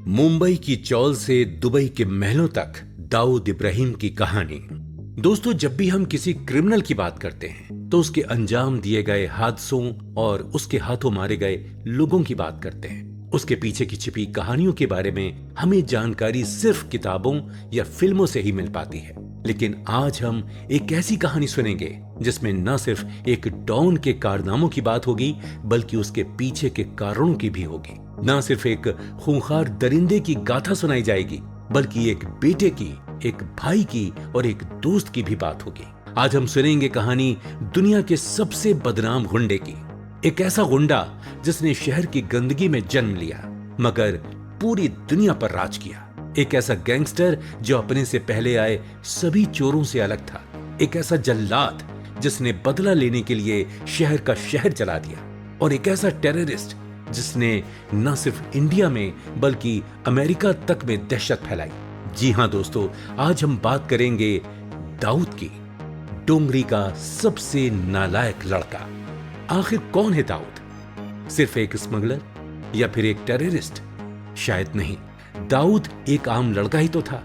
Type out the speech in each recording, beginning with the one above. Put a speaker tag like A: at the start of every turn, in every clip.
A: मुंबई की चौल से दुबई के महलों तक दाऊद इब्राहिम की कहानी। दोस्तों, जब भी हम किसी क्रिमिनल की बात करते हैं तो उसके अंजाम दिए गए हादसों और उसके हाथों मारे गए लोगों की बात करते हैं। उसके पीछे की छिपी कहानियों के बारे में हमें जानकारी सिर्फ किताबों या फिल्मों से ही मिल पाती है। लेकिन आज हम एक ऐसी कहानी सुनेंगे जिसमें न सिर्फ एक डॉन के कारनामों की बात होगी, बल्कि उसके पीछे के कारणों की भी होगी। न सिर्फ एक खूंखार दरिंदे की गाथा सुनाई जाएगी, बल्कि एक बेटे की, एक भाई की और एक दोस्त की भी बात होगी। आज हम सुनेंगे कहानी दुनिया के सबसे बदनाम गुंडे की। एक ऐसा गुंडा जिसने शहर की गंदगी में जन्म लिया मगर पूरी दुनिया पर राज किया। एक ऐसा गैंगस्टर जो अपने से पहले आए सभी चोरों से अलग था। एक ऐसा जल्लाद जिसने बदला लेने के लिए शहर का शहर जला दिया। और एक ऐसा टेररिस्ट जिसने न सिर्फ इंडिया में बल्कि अमेरिका तक में दहशत फैलाई। जी हां दोस्तों, आज हम बात करेंगे दाऊद की, डोंगरी का सबसे नालायक लड़का। आखिर कौन है दाऊद? सिर्फ एक स्मगलर या फिर एक टेररिस्ट? शायद नहीं। दाऊद एक आम लड़का ही तो था।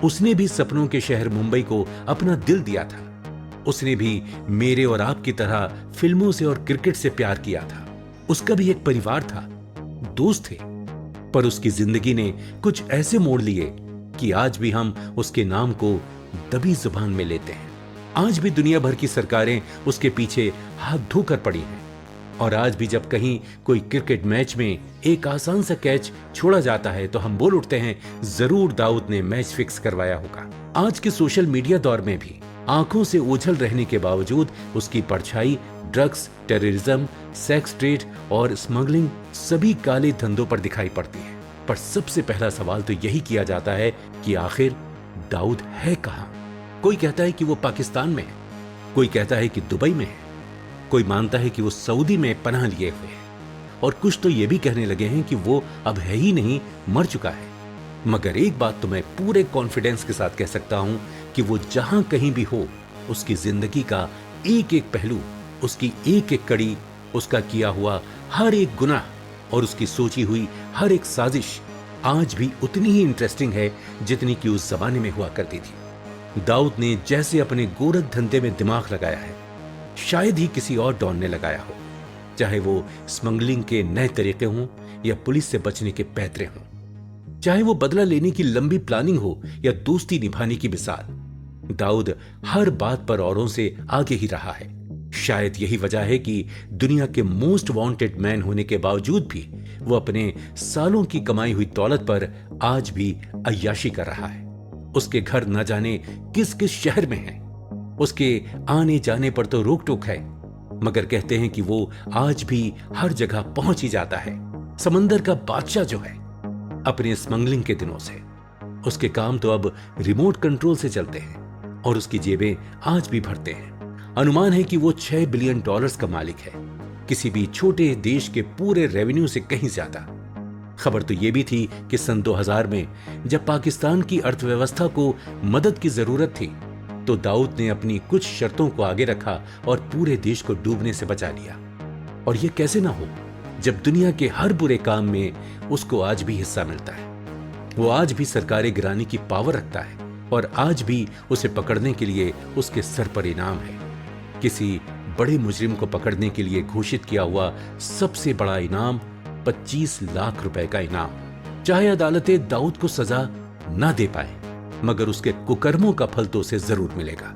A: उसने भी सपनों के शहर मुंबई को अपना दिल दिया था। उसने भी मेरे और आपकी तरह फिल्मों से और क्रिकेट से प्यार किया था। उसका भी एक परिवार था, दोस्त थे। पर उसकी जिंदगी ने कुछ ऐसे मोड़ लिए कि आज भी हम उसके नाम को दबी जुबान में लेते हैं। आज भी दुनिया भर की सरकारें उसके पीछे हाथ धोकर पड़ी हैं। और आज भी जब कहीं कोई क्रिकेट मैच में एक आसान सा कैच छोड़ा जाता है तो हम बोल उठते हैं, जरूर दाऊद ने मैच फिक्स करवाया होगा। आज के सोशल मीडिया दौर में भी आंखों से ओझल रहने के बावजूद उसकी परछाई ड्रग्स, टेररिज्म, सेक्स ट्रेड और स्मगलिंग सभी काले धंधों पर दिखाई पड़ती है। पर सबसे पहला सवाल तो यही किया जाता है कि आखिर दाऊद है कहां? कोई कहता है कि वो पाकिस्तान में है, कोई कहता है कि दुबई में है, कोई मानता है कि वो सऊदी में पनाह लिए हुए है, और कुछ तो ये भी कहने लगे हैं कि वो अब है ही नहीं, मर चुका है। मगर एक बात तो मैं पूरे कॉन्फिडेंस के साथ कह सकता हूं कि वो जहां कहीं भी हो, उसकी जिंदगी का एक एक पहलू, उसकी एक एक कड़ी, उसका किया हुआ हर एक गुनाह और उसकी सोची हुई हर एक साजिश आज भी उतनी ही इंटरेस्टिंग है जितनी कि उस जमाने में हुआ करती थी। दाऊद ने जैसे अपने गोरख धंधे में दिमाग लगाया है, शायद ही किसी और डॉन ने लगाया हो। चाहे वो स्मगलिंग के नए तरीके हों या पुलिस से बचने के पैतरे हों, चाहे वो बदला लेने की लंबी प्लानिंग हो या दोस्ती निभाने की मिसाल, दाऊद हर बात पर औरों से आगे ही रहा है। शायद यही वजह है कि दुनिया के मोस्ट वांटेड मैन होने के बावजूद भी वो अपने सालों की कमाई हुई दौलत पर आज भी अय्याशी कर रहा है। उसके घर न जाने किस किस शहर में है। उसके आने जाने पर तो रोक टोक है, मगर कहते हैं कि वो आज भी हर जगह पहुंच ही जाता है। समंदर का बादशाह जो है, अपने स्मगलिंग के दिनों से उसके काम तो अब रिमोट कंट्रोल से चलते हैं और उसकी जेबें आज भी भरते हैं। अनुमान है कि वो $6 बिलियन का मालिक है, किसी भी छोटे देश के पूरे रेवेन्यू से कहीं ज्यादा। खबर तो यह भी थी कि सन 2000 में जब पाकिस्तान की अर्थव्यवस्था को मदद की जरूरत थी तो दाऊद ने अपनी कुछ शर्तों को आगे रखा और पूरे देश को डूबने से बचा लिया। और यह कैसे ना हो जब दुनिया के हर बुरे काम में उसको आज भी हिस्सा मिलता है। वो आज भी सरकारें गिराने की पावर रखता है और आज भी उसे पकड़ने के लिए उसके सर पर इनाम है। किसी बड़े मुजरिम को पकड़ने के लिए घोषित किया हुआ सबसे बड़ा इनाम 25 लाख रुपए का इनाम। चाहे अदालतें दाऊद को सजा ना दे पाए, मगर उसके कुकर्मों का फल तो उसे जरूर मिलेगा।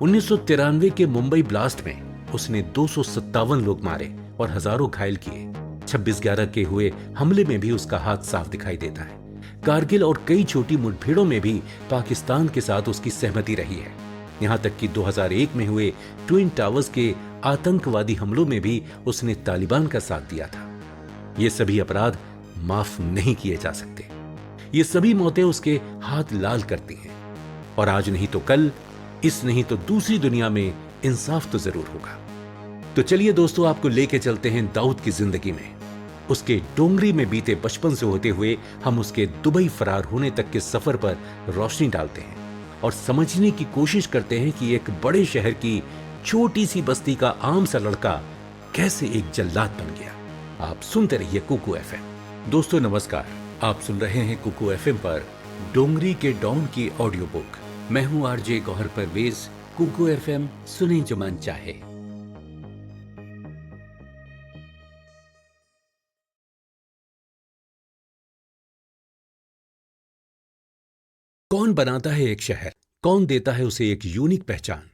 A: 1993 के मुंबई ब्लास्ट में उसने 257 लोग मारे और हजारों घायल किए। 26/11 के हुए हमले में भी उसका हाथ साफ दिखाई देता है। कारगिल और कई छोटी मुठभेड़ों में भी पाकिस्तान के साथ उसकी सहमति रही है। यहां तक कि 2001 में हुए ट्विन टावर्स के आतंकवादी हमलों में भी उसने तालिबान का साथ दिया था। ये सभी अपराध माफ नहीं किए जा सकते। ये सभी मौतें उसके हाथ लाल करती हैं। और आज नहीं तो कल, इस नहीं तो दूसरी दुनिया में इंसाफ तो जरूर होगा। तो चलिए दोस्तों, आपको लेके चलते हैं दाऊद की जिंदगी में। उसके डोंगरी में बीते बचपन से होते हुए हम उसके दुबई फरार होने तक के सफर पर रोशनी डालते हैं और समझने की कोशिश करते हैं कि एक बड़े शहर की छोटी सी बस्ती का आम सा लड़का कैसे एक जल्लाद बन गया। आप सुनते रहिए कुकू FM। दोस्तों नमस्कार, आप सुन रहे हैं कुकू एफएम पर डोंगरी के डॉन की ऑडियो बुक। मैं हूं आरजे गौहर परवेज। कुकू एफएम सुने जो मन चाहे। कौन बनाता है एक शहर? कौन देता है उसे एक यूनिक पहचान?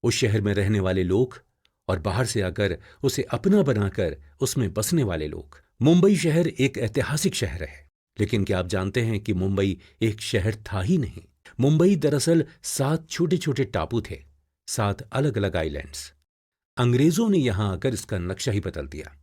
A: उस शहर में रहने वाले लोग और बाहर से आकर उसे अपना बनाकर उसमें बसने वाले लोग। मुंबई शहर एक ऐतिहासिक शहर है, लेकिन क्या आप जानते हैं कि मुंबई एक शहर था ही नहीं। मुंबई दरअसल 7 छोटे छोटे टापू थे, 7 अलग अलग आइलैंड्स। अंग्रेजों ने यहां आकर इसका नक्शा ही बदल दिया।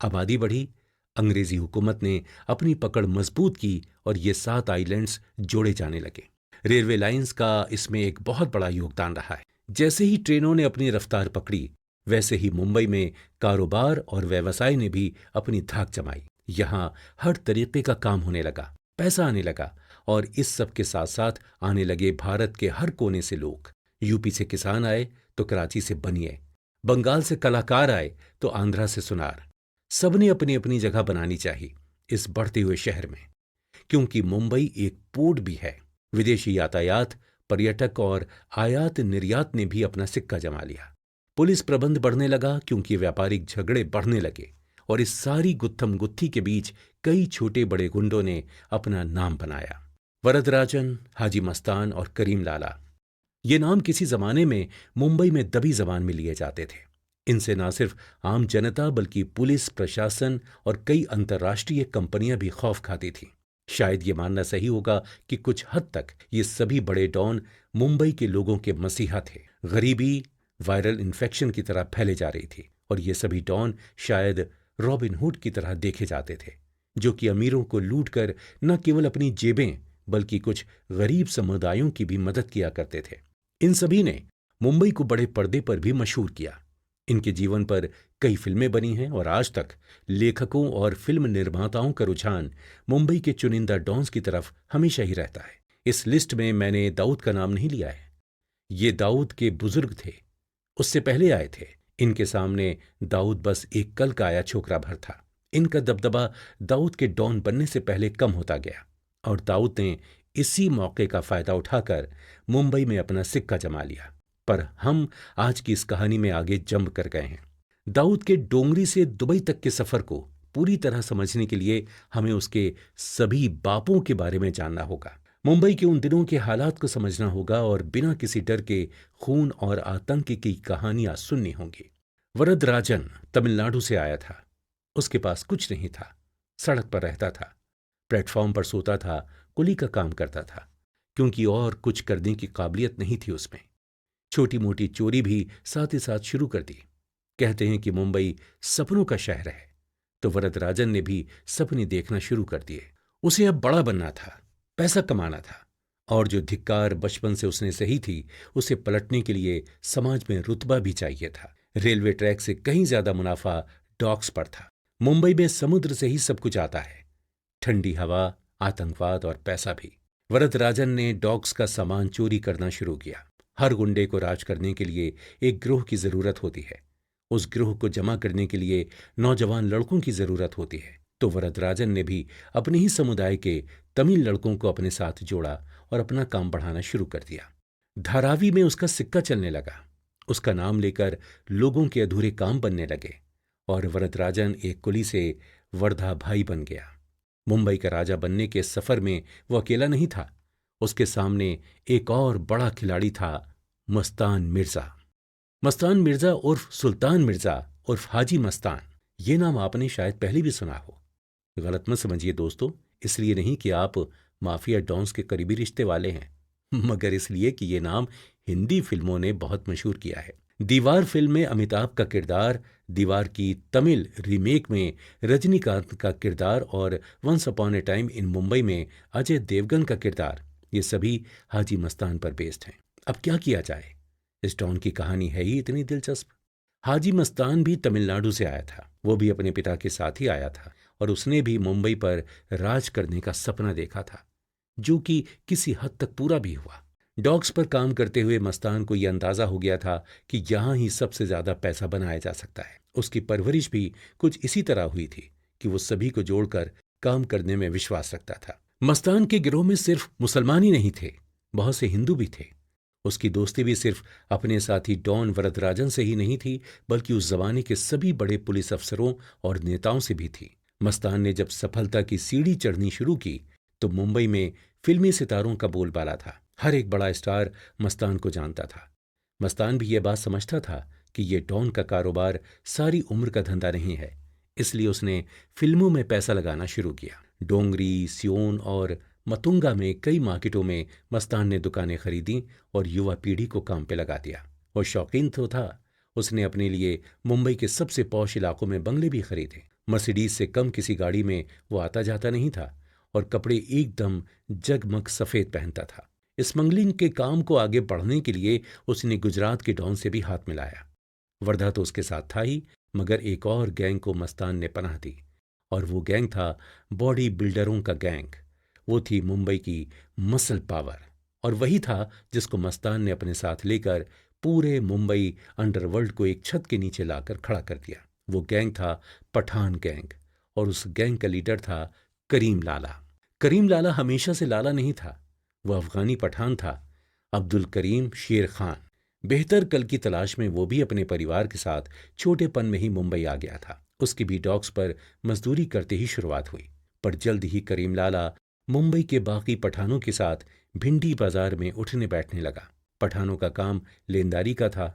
A: आबादी बढ़ी, अंग्रेजी हुकूमत ने अपनी पकड़ मजबूत की और ये 7 आइलैंड्स जोड़े जाने लगे। रेलवे लाइंस का इसमें एक बहुत बड़ा योगदान रहा है। जैसे ही ट्रेनों ने अपनी रफ्तार पकड़ी, वैसे ही मुंबई में कारोबार और व्यवसाय ने भी अपनी धाक जमाई। यहां हर तरीके का काम होने लगा, पैसा आने लगा, और इस सब के साथ साथ आने लगे भारत के हर कोने से लोग। यूपी से किसान आए तो कराची से बनिए, बंगाल से कलाकार आए तो आंध्रा से सुनार। सबने अपनी अपनी जगह बनानी चाहिए इस बढ़ते हुए शहर में, क्योंकि मुंबई एक पोर्ट भी है। विदेशी यातायात, पर्यटक और आयात निर्यात ने भी अपना सिक्का जमा लिया। पुलिस प्रबंध बढ़ने लगा क्योंकि व्यापारिक झगड़े बढ़ने लगे, और इस सारी गुत्थम गुत्थी के बीच कई छोटे बड़े गुंडों ने अपना नाम बनाया। वरदराजन, हाजी मस्तान और करीम लाला, ये नाम किसी जमाने में मुंबई में दबी जबान में लिए जाते थे। इनसे ना सिर्फ आम जनता बल्कि पुलिस, प्रशासन और कई अंतर्राष्ट्रीय कंपनियां भी खौफ खाती थीं। शायद ये मानना सही होगा कि कुछ हद तक ये सभी बड़े डॉन मुंबई के लोगों के मसीहा थे। गरीबी वायरल इन्फेक्शन की तरह फैले जा रही थी, और ये सभी डॉन शायद रॉबिन हुड की तरह देखे जाते थे, जो कि अमीरों को लूट कर न केवल अपनी जेबें बल्कि कुछ गरीब समुदायों की भी मदद किया करते थे। इन सभी ने मुंबई को बड़े पर्दे पर भी मशहूर किया। इनके जीवन पर कई फिल्में बनी हैं, और आज तक लेखकों और फिल्म निर्माताओं का रुझान मुंबई के चुनिंदा डॉन्स की तरफ हमेशा ही रहता है। इस लिस्ट में मैंने दाऊद का नाम नहीं लिया है। ये दाऊद के बुजुर्ग थे, उससे पहले आए थे। इनके सामने दाऊद बस एक कल का आया छोकरा भर था। इनका दबदबा दाऊद के डॉन बनने से पहले कम होता गया, और दाऊद ने इसी मौके का फायदा उठाकर मुंबई में अपना सिक्का जमा लिया। पर हम आज की इस कहानी में आगे जंप कर गए हैं। दाऊद के डोंगरी से दुबई तक के सफर को पूरी तरह समझने के लिए हमें उसके सभी बापों के बारे में जानना होगा। मुंबई के उन दिनों के हालात को समझना होगा, और बिना किसी डर के खून और आतंक की कहानियां सुननी होंगी। वरदराजन तमिलनाडु से आया था। उसके पास कुछ नहीं था, सड़क पर रहता था, प्लेटफॉर्म पर सोता था, कुली का काम करता था, क्योंकि और कुछ करने की काबिलियत नहीं थी उसमें। छोटी मोटी चोरी भी साथ ही साथ शुरू कर दी। कहते हैं कि मुंबई सपनों का शहर है, तो वरदराजन ने भी सपने देखना शुरू कर दिए। उसे अब बड़ा बनना था, पैसा कमाना था, और जो धिक्कार बचपन से उसने सही थी, उसे पलटने के लिए समाज में रुतबा भी चाहिए था। रेलवे ट्रैक से कहीं ज्यादा मुनाफा डॉक्स पर था। मुंबई में समुद्र से ही सब कुछ आता है, ठंडी हवा, आतंकवाद और पैसा भी। वरदराजन ने डॉक्स का सामान चोरी करना शुरू किया। हर गुंडे को राज करने के लिए एक गिरोह की जरूरत होती है। उस गिरोह को जमा करने के लिए नौजवान लड़कों की जरूरत होती है। तो वरदराजन ने भी अपने ही समुदाय के तमिल लड़कों को अपने साथ जोड़ा और अपना काम बढ़ाना शुरू कर दिया। धारावी में उसका सिक्का चलने लगा। उसका नाम लेकर लोगों के अधूरे काम बनने लगे, और वरदराजन एक कुली से वर्धा भाई बन गया। मुंबई का राजा बनने के सफर में वो अकेला नहीं था। उसके सामने एक और बड़ा खिलाड़ी था, मस्तान मिर्जा। मस्तान मिर्जा उर्फ सुल्तान मिर्जा उर्फ हाजी मस्तान। ये नाम आपने शायद पहले भी सुना हो। गलत मत समझिए दोस्तों, इसलिए नहीं कि आप माफिया डॉन्स के करीबी रिश्ते वाले हैं, मगर इसलिए कि ये नाम हिंदी फिल्मों ने बहुत मशहूर किया है। दीवार फिल्म में अमिताभ का किरदार, दीवार की तमिल रीमेक में रजनीकांत का किरदार, और once upon a time in Mumbai में अजय देवगन का किरदार, ये सभी हाजी मस्तान पर बेस्ड हैं। अब क्या किया जाए, इस डॉन की कहानी है ही इतनी दिलचस्प। हाजी मस्तान भी तमिलनाडु से आया था। वो भी अपने पिता के साथ ही आया था, और उसने भी मुंबई पर राज करने का सपना देखा था, जो कि किसी हद तक पूरा भी हुआ। डॉग्स पर काम करते हुए मस्तान को यह अंदाजा हो गया था कि यहां ही सबसे ज्यादा पैसा बनाया जा सकता है। उसकी परवरिश भी कुछ इसी तरह हुई थी कि वो सभी को जोड़कर काम करने में विश्वास रखता था। मस्तान के गिरोह में सिर्फ मुसलमान ही नहीं थे, बहुत से हिंदू भी थे। उसकी दोस्ती भी सिर्फ अपने साथी डॉन वरदराजन से ही नहीं थी, बल्कि उस जमाने के सभी बड़े पुलिस अफसरों और नेताओं से भी थी। मस्तान ने जब सफलता की सीढ़ी चढ़नी शुरू की तो मुंबई में फिल्मी सितारों का बोलबाला था। हर एक बड़ा स्टार मस्तान को जानता था। मस्तान भी यह बात समझता था कि यह डॉन का कारोबार सारी उम्र का धंधा नहीं है, इसलिए उसने फिल्मों में पैसा लगाना शुरू किया। डोंगरी, सियोन और मतुंगा में कई मार्केटों में मस्तान ने दुकानें खरीदी और युवा पीढ़ी को काम पे लगा दिया। और शौकीन तो था, उसने अपने लिए मुंबई के सबसे पॉश इलाकों में बंगले भी खरीदे। मर्सिडीज से कम किसी गाड़ी में वो आता जाता नहीं था और कपड़े एकदम जगमग सफेद पहनता था। स्मगलिंग के काम को आगे बढ़ने के लिए उसने गुजरात के डॉन से भी हाथ मिलाया। वर्धा तो उसके साथ था ही, मगर एक और गैंग को मस्तान ने पनाह दी, और वो गैंग था बॉडी बिल्डरों का गैंग। वो थी मुंबई की मसल पावर, और वही था जिसको मस्तान ने अपने साथ लेकर पूरे मुंबई अंडरवर्ल्ड को एक छत के नीचे लाकर खड़ा कर दिया। वो गैंग था पठान गैंग, और उस गैंग का लीडर था करीम लाला। करीम लाला हमेशा से लाला नहीं था, वह अफगानी पठान था, अब्दुल करीम शेर खान। बेहतर कल की तलाश में वो भी अपने परिवार के साथ छोटेपन में ही मुंबई आ गया था। उसकी भी डॉक्स पर मजदूरी करते ही शुरुआत हुई, पर जल्द ही करीम लाला मुंबई के बाकी पठानों के साथ भिंडी बाजार में उठने बैठने लगा। पठानों का काम लेनदारी का था।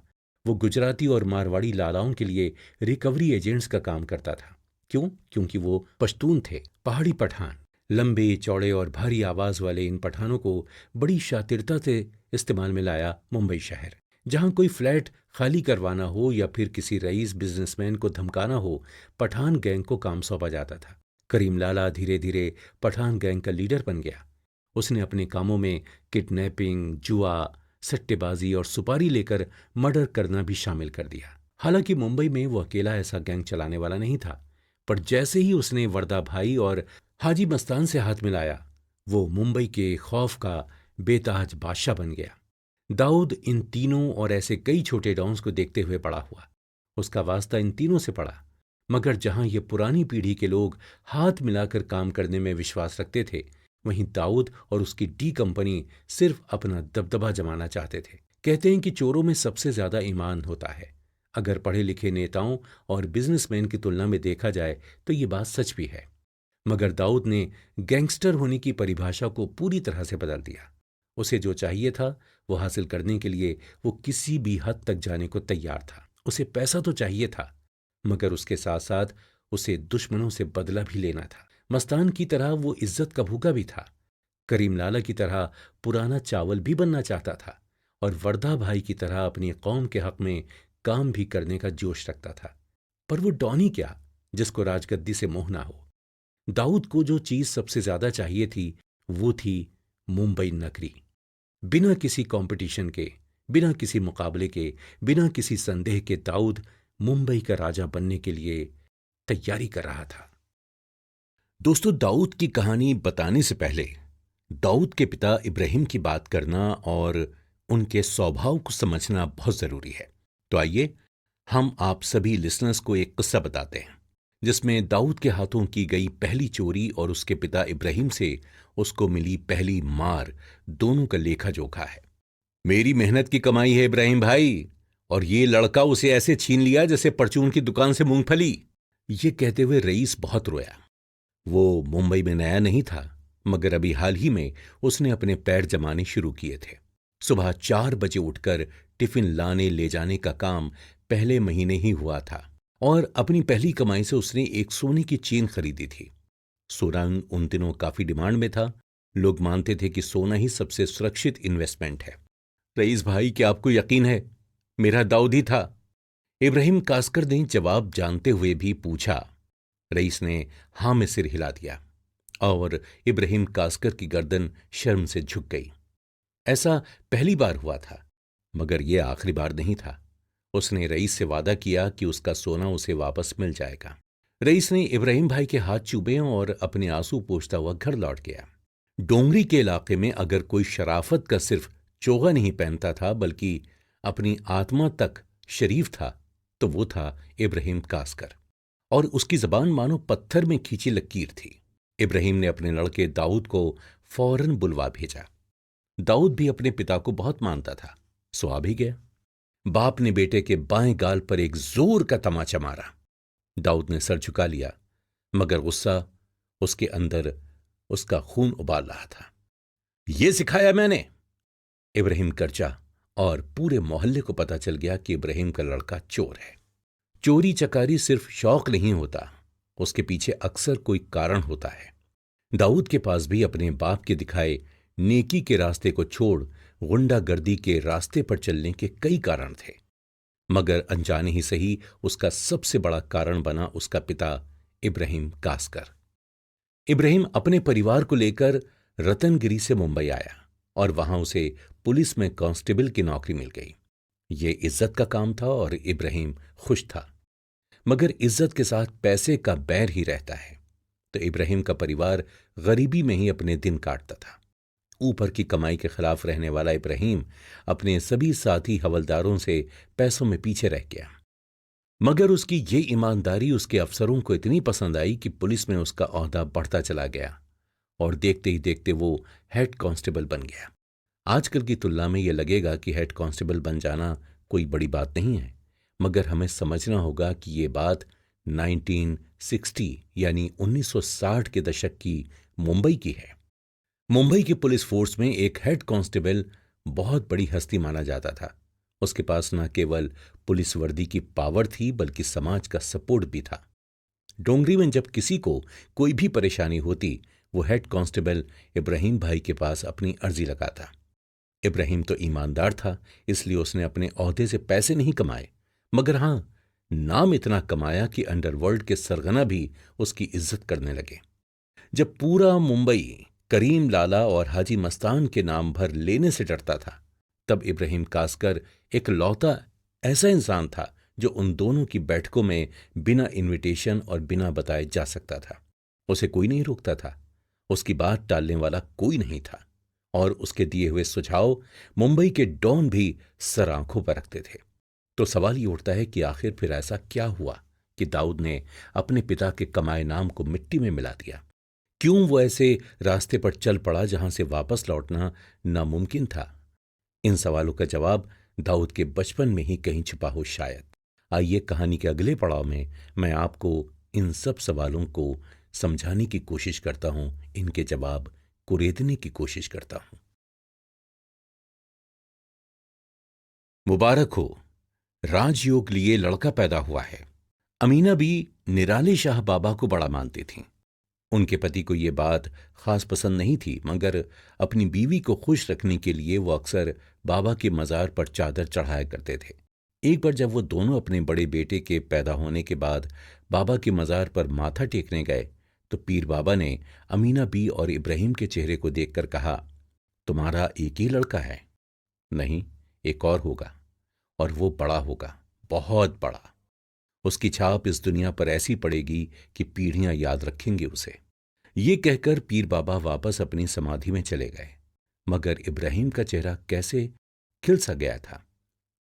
A: वो गुजराती और मारवाड़ी लालाओं के लिए रिकवरी एजेंट्स का काम करता था। क्यों? क्योंकि वो पश्तून थे, पहाड़ी पठान। लंबे चौड़े और भारी आवाज वाले इन पठानों को बड़ी शातिरता से इस्तेमाल में लाया मुंबई शहर। जहां कोई फ्लैट खाली करवाना हो या फिर किसी रईस बिजनेसमैन को धमकाना हो, पठान गैंग को काम सौंपा जाता था। करीम लाला धीरे धीरे पठान गैंग का लीडर बन गया। उसने अपने कामों में किडनैपिंग, जुआ, सट्टेबाजी और सुपारी लेकर मर्डर करना भी शामिल कर दिया। हालांकि मुंबई में वो अकेला ऐसा गैंग चलाने वाला नहीं था, पर जैसे ही उसने वर्दा भाई और हाजी मस्तान से हाथ मिलाया, वो मुंबई के खौफ का बेताज बादशाह बन गया। दाऊद इन तीनों और ऐसे कई छोटे डॉन्स को देखते हुए बड़ा हुआ। उसका वास्ता इन तीनों से पड़ा, मगर जहां ये पुरानी पीढ़ी के लोग हाथ मिलाकर काम करने में विश्वास रखते थे, वहीं दाऊद और उसकी डी कंपनी सिर्फ अपना दबदबा जमाना चाहते थे। कहते हैं कि चोरों में सबसे ज्यादा ईमान होता है। अगर पढ़े लिखे नेताओं और बिजनेसमैन की तुलना में देखा जाए तो ये बात सच भी है। मगर दाऊद ने गैंगस्टर होने की परिभाषा को पूरी तरह से बदल दिया। उसे जो चाहिए था वो हासिल करने के लिए वो किसी भी हद तक जाने को तैयार था। उसे पैसा तो चाहिए था, मगर उसके साथ साथ उसे दुश्मनों से बदला भी लेना था। मस्तान की तरह वो इज्जत का भूखा भी था। करीम लाला की तरह पुराना चावल भी बनना चाहता था, और वर्धा भाई की तरह अपनी कौम के हक में काम भी करने का जोश रखता था। पर वो डॉनी क्या, जिसको राजगद्दी से मोह ना हो। दाऊद को जो चीज सबसे ज्यादा चाहिए थी वो थी मुंबई नगरी। बिना किसी कंपटीशन के, बिना किसी मुकाबले के, बिना किसी संदेह के दाऊद मुंबई का राजा बनने के लिए तैयारी कर रहा था। दोस्तों, दाऊद की कहानी बताने से पहले दाऊद के पिता इब्राहिम की बात करना और उनके स्वभाव को समझना बहुत जरूरी है। तो आइए हम आप सभी लिसनर्स को एक किस्सा बताते हैं, जिसमें दाऊद के हाथों की गई पहली चोरी और उसके पिता इब्राहिम से उसको मिली पहली मार, दोनों का लेखा जोखा है। मेरी मेहनत की कमाई है इब्राहिम भाई, और ये लड़का उसे ऐसे छीन लिया जैसे परचून की दुकान से मूंगफली। ये कहते हुए रईस बहुत रोया। वो मुंबई में नया नहीं था, मगर अभी हाल ही में उसने अपने पैर जमाने शुरू किए थे। सुबह 4 बजे उठकर टिफिन लाने ले जाने का काम पहले महीने ही हुआ था, और अपनी पहली कमाई से उसने एक सोने की चेन खरीदी थी। सोना उन दिनों काफी डिमांड में था। लोग मानते थे कि सोना ही सबसे सुरक्षित इन्वेस्टमेंट है। रईस भाई, क्या आपको यकीन है मेरा दाऊद ही था? इब्राहिम कास्कर ने जवाब जानते हुए भी पूछा। रईस ने हां में सिर हिला दिया, और इब्राहिम कास्कर की गर्दन शर्म से झुक गई। ऐसा पहली बार हुआ था, मगर यह आखिरी बार नहीं था। उसने रईस से वादा किया कि उसका सोना उसे वापस मिल जाएगा। रईस ने इब्राहिम भाई के हाथ चूमे और अपने आंसू पोंछता हुआ घर लौट गया। डोंगरी के इलाके में अगर कोई शराफत का सिर्फ चोगा नहीं पहनता था, बल्कि अपनी आत्मा तक शरीफ था, तो वो था इब्राहिम कास्कर, और उसकी जबान मानो पत्थर में खींची लकीर थी। इब्राहिम ने अपने लड़के दाऊद को फौरन बुलवा भेजा। दाऊद भी अपने पिता को बहुत मानता था, सो आ भी गया। बाप ने बेटे के बाएं गाल पर एक जोर का तमाचा मारा। दाऊद ने सर झुका लिया, मगर गुस्सा उसके अंदर उसका खून उबाल रहा था। ये सिखाया मैंने, इब्राहिम गरजा, और पूरे मोहल्ले को पता चल गया कि इब्राहिम का लड़का चोर है। चोरी चकारी सिर्फ शौक नहीं होता, उसके पीछे अक्सर कोई कारण होता है। दाऊद के पास भी अपने बाप के दिखाए नेकी के रास्ते को छोड़ गुंडागर्दी के रास्ते पर चलने के कई कारण थे, मगर अनजाने ही सही उसका सबसे बड़ा कारण बना उसका पिता इब्राहिम कासकर। इब्राहिम अपने परिवार को लेकर रतनगिरी से मुंबई आया और वहां उसे पुलिस में कांस्टेबल की नौकरी मिल गई। ये इज्जत का काम था और इब्राहिम खुश था, मगर इज्जत के साथ पैसे का बैर ही रहता है, तो इब्राहिम का परिवार गरीबी में ही अपने दिन काटता था। ऊपर की कमाई के खिलाफ रहने वाला इब्राहिम अपने सभी साथी हवलदारों से पैसों में पीछे रह गया, मगर उसकी ये ईमानदारी उसके अफसरों को इतनी पसंद आई कि पुलिस में उसका ओहदा बढ़ता चला गया और देखते ही देखते वो हेड कांस्टेबल बन गया। आजकल की तुलना में यह लगेगा कि हेड कांस्टेबल बन जाना कोई बड़ी बात नहीं है, मगर हमें समझना होगा कि ये बात 1960 यानी 1960 के दशक की मुंबई की है। मुंबई की पुलिस फोर्स में एक हेड कांस्टेबल बहुत बड़ी हस्ती माना जाता था। उसके पास न केवल पुलिस वर्दी की पावर थी, बल्कि समाज का सपोर्ट भी था। डोंगरी में जब किसी को कोई भी परेशानी होती, वो हेड कांस्टेबल इब्राहिम भाई के पास अपनी अर्जी लगाता। इब्राहिम तो ईमानदार था, इसलिए उसने अपने ओहदे से पैसे नहीं कमाए, मगर हां, नाम इतना कमाया कि अंडरवर्ल्ड के सरगना भी उसकी इज्जत करने लगे। जब पूरा मुंबई करीम लाला और हाजी मस्तान के नाम भर लेने से डरता था, तब इब्राहिम कासकर एक लौता ऐसा इंसान था जो उन दोनों की बैठकों में बिना इनविटेशन और बिना बताए जा सकता था। उसे कोई नहीं रोकता था, उसकी बात टालने वाला कोई नहीं था, और उसके दिए हुए सुझाव मुंबई के डॉन भी सर आंखों पर रखते थे। तो सवाल ये उठता है कि आखिर फिर ऐसा क्या हुआ कि दाऊद ने अपने पिता के कमाए नाम को मिट्टी में मिला दिया? क्यों वो ऐसे रास्ते पर चल पड़ा जहां से वापस लौटना नामुमकिन था? इन सवालों का जवाब दाऊद के बचपन में ही कहीं छिपा हो शायद। आइए कहानी के अगले पड़ाव में मैं आपको इन सब सवालों को समझाने की कोशिश करता हूं, इनके जवाब कुरेदने की कोशिश करता हूं। मुबारक हो, राजयोग लिए लड़का पैदा हुआ है। अमीना भी निराले शाह बाबा को बड़ा मानती थीं। उनके पति को ये बात खास पसंद नहीं थी, मगर अपनी बीवी को खुश रखने के लिए वो अक्सर बाबा के मजार पर चादर चढ़ाया करते थे। एक बार जब वो दोनों अपने बड़े बेटे के पैदा होने के बाद बाबा के मजार पर माथा टेकने गए, तो पीर बाबा ने अमीना बी और इब्राहिम के चेहरे को देखकर कहा, तुम्हारा एक ही लड़का है? नहीं, एक और होगा, और वो बड़ा होगा, बहुत बड़ा। उसकी छाप इस दुनिया पर ऐसी पड़ेगी कि पीढ़ियां याद रखेंगे उसे। ये कहकर पीर बाबा वापस अपनी समाधि में चले गए, मगर इब्राहिम का चेहरा कैसे खिल सा गया था।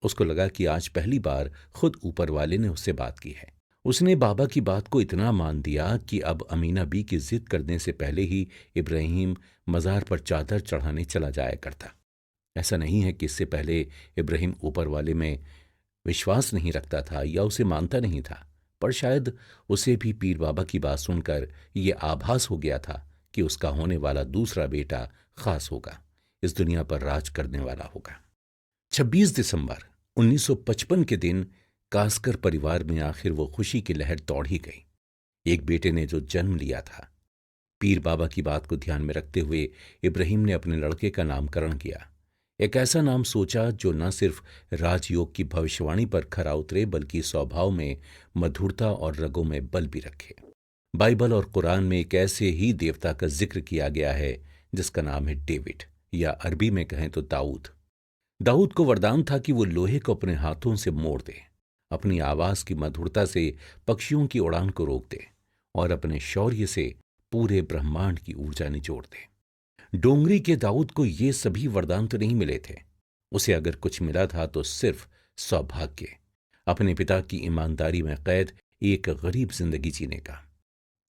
A: उसको लगा कि आज पहली बार खुद ऊपर वाले ने उससे बात की है। उसने बाबा की बात को इतना मान दिया कि अब अमीना बी की जिद करने से पहले ही इब्राहिम मजार पर चादर चढ़ाने चला जाया करता। ऐसा नहीं है कि इससे पहले इब्राहिम ऊपर वाले में विश्वास नहीं रखता था या उसे मानता नहीं था, पर शायद उसे भी पीर बाबा की बात सुनकर ये आभास हो गया था कि उसका होने वाला दूसरा बेटा खास होगा, इस दुनिया पर राज करने वाला होगा। 26 दिसंबर 1955 के दिन कासकर परिवार में आखिर वो खुशी की लहर दौड़ ही गई। एक बेटे ने जो जन्म लिया था। पीर बाबा की बात को ध्यान में रखते हुए इब्राहिम ने अपने लड़के का नामकरण किया। एक ऐसा नाम सोचा जो न सिर्फ राजयोग की भविष्यवाणी पर खरा उतरे, बल्कि स्वभाव में मधुरता और रगों में बल भी रखे। बाइबल और कुरान में एक ऐसे ही देवता का जिक्र किया गया है जिसका नाम है डेविड, या अरबी में कहें तो दाऊद। दाऊद को वरदान था कि वो लोहे को अपने हाथों से मोड़ दे, अपनी आवाज की मधुरता से पक्षियों की उड़ान को रोक दे और अपने शौर्य से पूरे ब्रह्मांड की ऊर्जा निचोड़ दे। डोंगरी के दाऊद को ये सभी वरदान तो नहीं मिले थे। उसे अगर कुछ मिला था तो सिर्फ सौभाग्य, अपने पिता की ईमानदारी में कैद एक गरीब जिंदगी जीने का।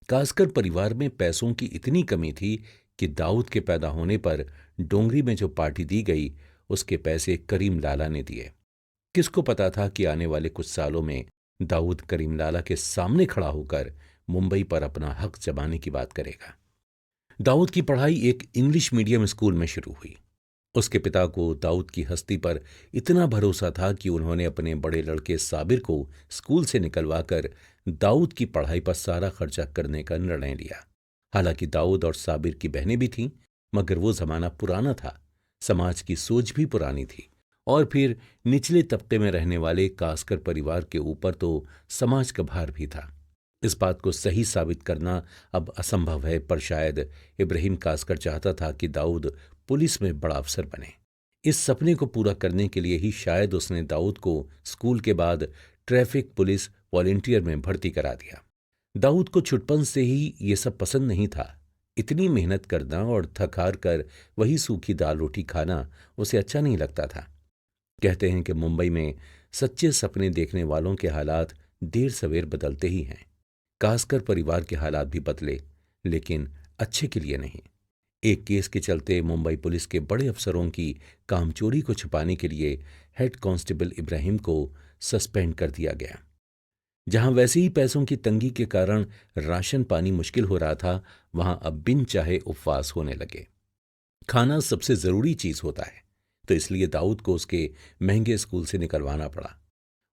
A: कास्कर परिवार में पैसों की इतनी कमी थी कि दाऊद के पैदा होने पर डोंगरी में जो पार्टी दी गई उसके पैसे करीम लाला ने दिए। किसको पता था कि आने वाले कुछ सालों में दाऊद करीम लाला के सामने खड़ा होकर मुंबई पर अपना हक जमाने की बात करेगा। दाऊद की पढ़ाई एक इंग्लिश मीडियम स्कूल में शुरू हुई। उसके पिता को दाऊद की हस्ती पर इतना भरोसा था कि उन्होंने अपने बड़े लड़के साबिर को स्कूल से निकलवाकर दाऊद की पढ़ाई पर सारा खर्चा करने का निर्णय लिया। हालांकि दाऊद और साबिर की बहनें भी थीं, मगर वो जमाना पुराना था, समाज की सोच भी पुरानी थी, और फिर निचले तबके में रहने वाले कास्कर परिवार के ऊपर तो समाज का भार भी था। इस बात को सही साबित करना अब असंभव है, पर शायद इब्राहिम कास्कर चाहता था कि दाऊद पुलिस में बड़ा अफसर बने। इस सपने को पूरा करने के लिए ही शायद उसने दाऊद को स्कूल के बाद ट्रैफिक पुलिस वॉलेंटियर में भर्ती करा दिया। दाऊद को छुटपन से ही ये सब पसंद नहीं था। इतनी मेहनत करना और थक हार कर वही सूखी दाल रोटी खाना उसे अच्छा नहीं लगता था। कहते हैं कि मुंबई में सच्चे सपने देखने वालों के हालात देर सवेर बदलते ही हैं। कास्कर परिवार के हालात भी बदले, लेकिन अच्छे के लिए नहीं। एक केस के चलते मुंबई पुलिस के बड़े अफसरों की कामचोरी को छुपाने के लिए हेड कांस्टेबल इब्राहिम को सस्पेंड कर दिया गया। जहां वैसे ही पैसों की तंगी के कारण राशन पानी मुश्किल हो रहा था, वहां अब बिन चाहे उपवास होने लगे। खाना सबसे जरूरी चीज होता है, तो इसलिए दाऊद को उसके महंगे स्कूल से निकलवाना पड़ा।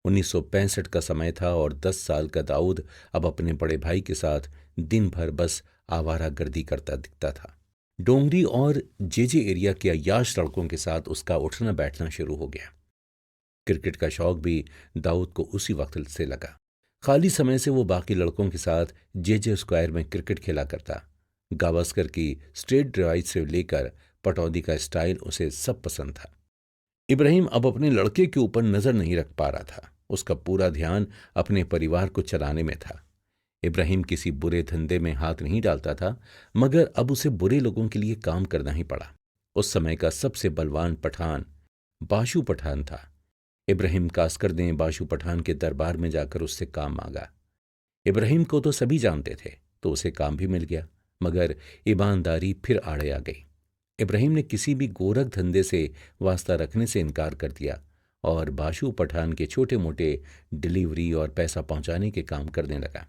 A: 1965 का समय था और 10 साल का दाऊद अब अपने बड़े भाई के साथ दिन भर बस आवारागर्दी करता दिखता था। डोंगरी और जेजे एरिया के अय्याश लड़कों के साथ उसका उठना बैठना शुरू हो गया। क्रिकेट का शौक भी दाऊद को उसी वक्त से लगा। खाली समय से वो बाकी लड़कों के साथ जेजे स्क्वायर में क्रिकेट खेला करता। गावस्कर की स्ट्रेट ड्राइव से लेकर पटौदी का स्टाइल उसे सब पसंद था। इब्राहिम अब अपने लड़के के ऊपर नजर नहीं रख पा रहा था। उसका पूरा ध्यान अपने परिवार को चलाने में था। इब्राहिम किसी बुरे धंधे में हाथ नहीं डालता था, मगर अब उसे बुरे लोगों के लिए काम करना ही पड़ा। उस समय का सबसे बलवान पठान बाशु पठान था। इब्राहिम कास्कर ने बाशु पठान के दरबार में जाकर उससे काम मांगा। इब्राहिम को तो सभी जानते थे, तो उसे काम भी मिल गया, मगर ईमानदारी फिर आड़े आ गई। इब्राहिम ने किसी भी गोरख धंधे से वास्ता रखने से इनकार कर दिया और बाशु पठान के छोटे मोटे डिलीवरी और पैसा पहुंचाने के काम करने लगा।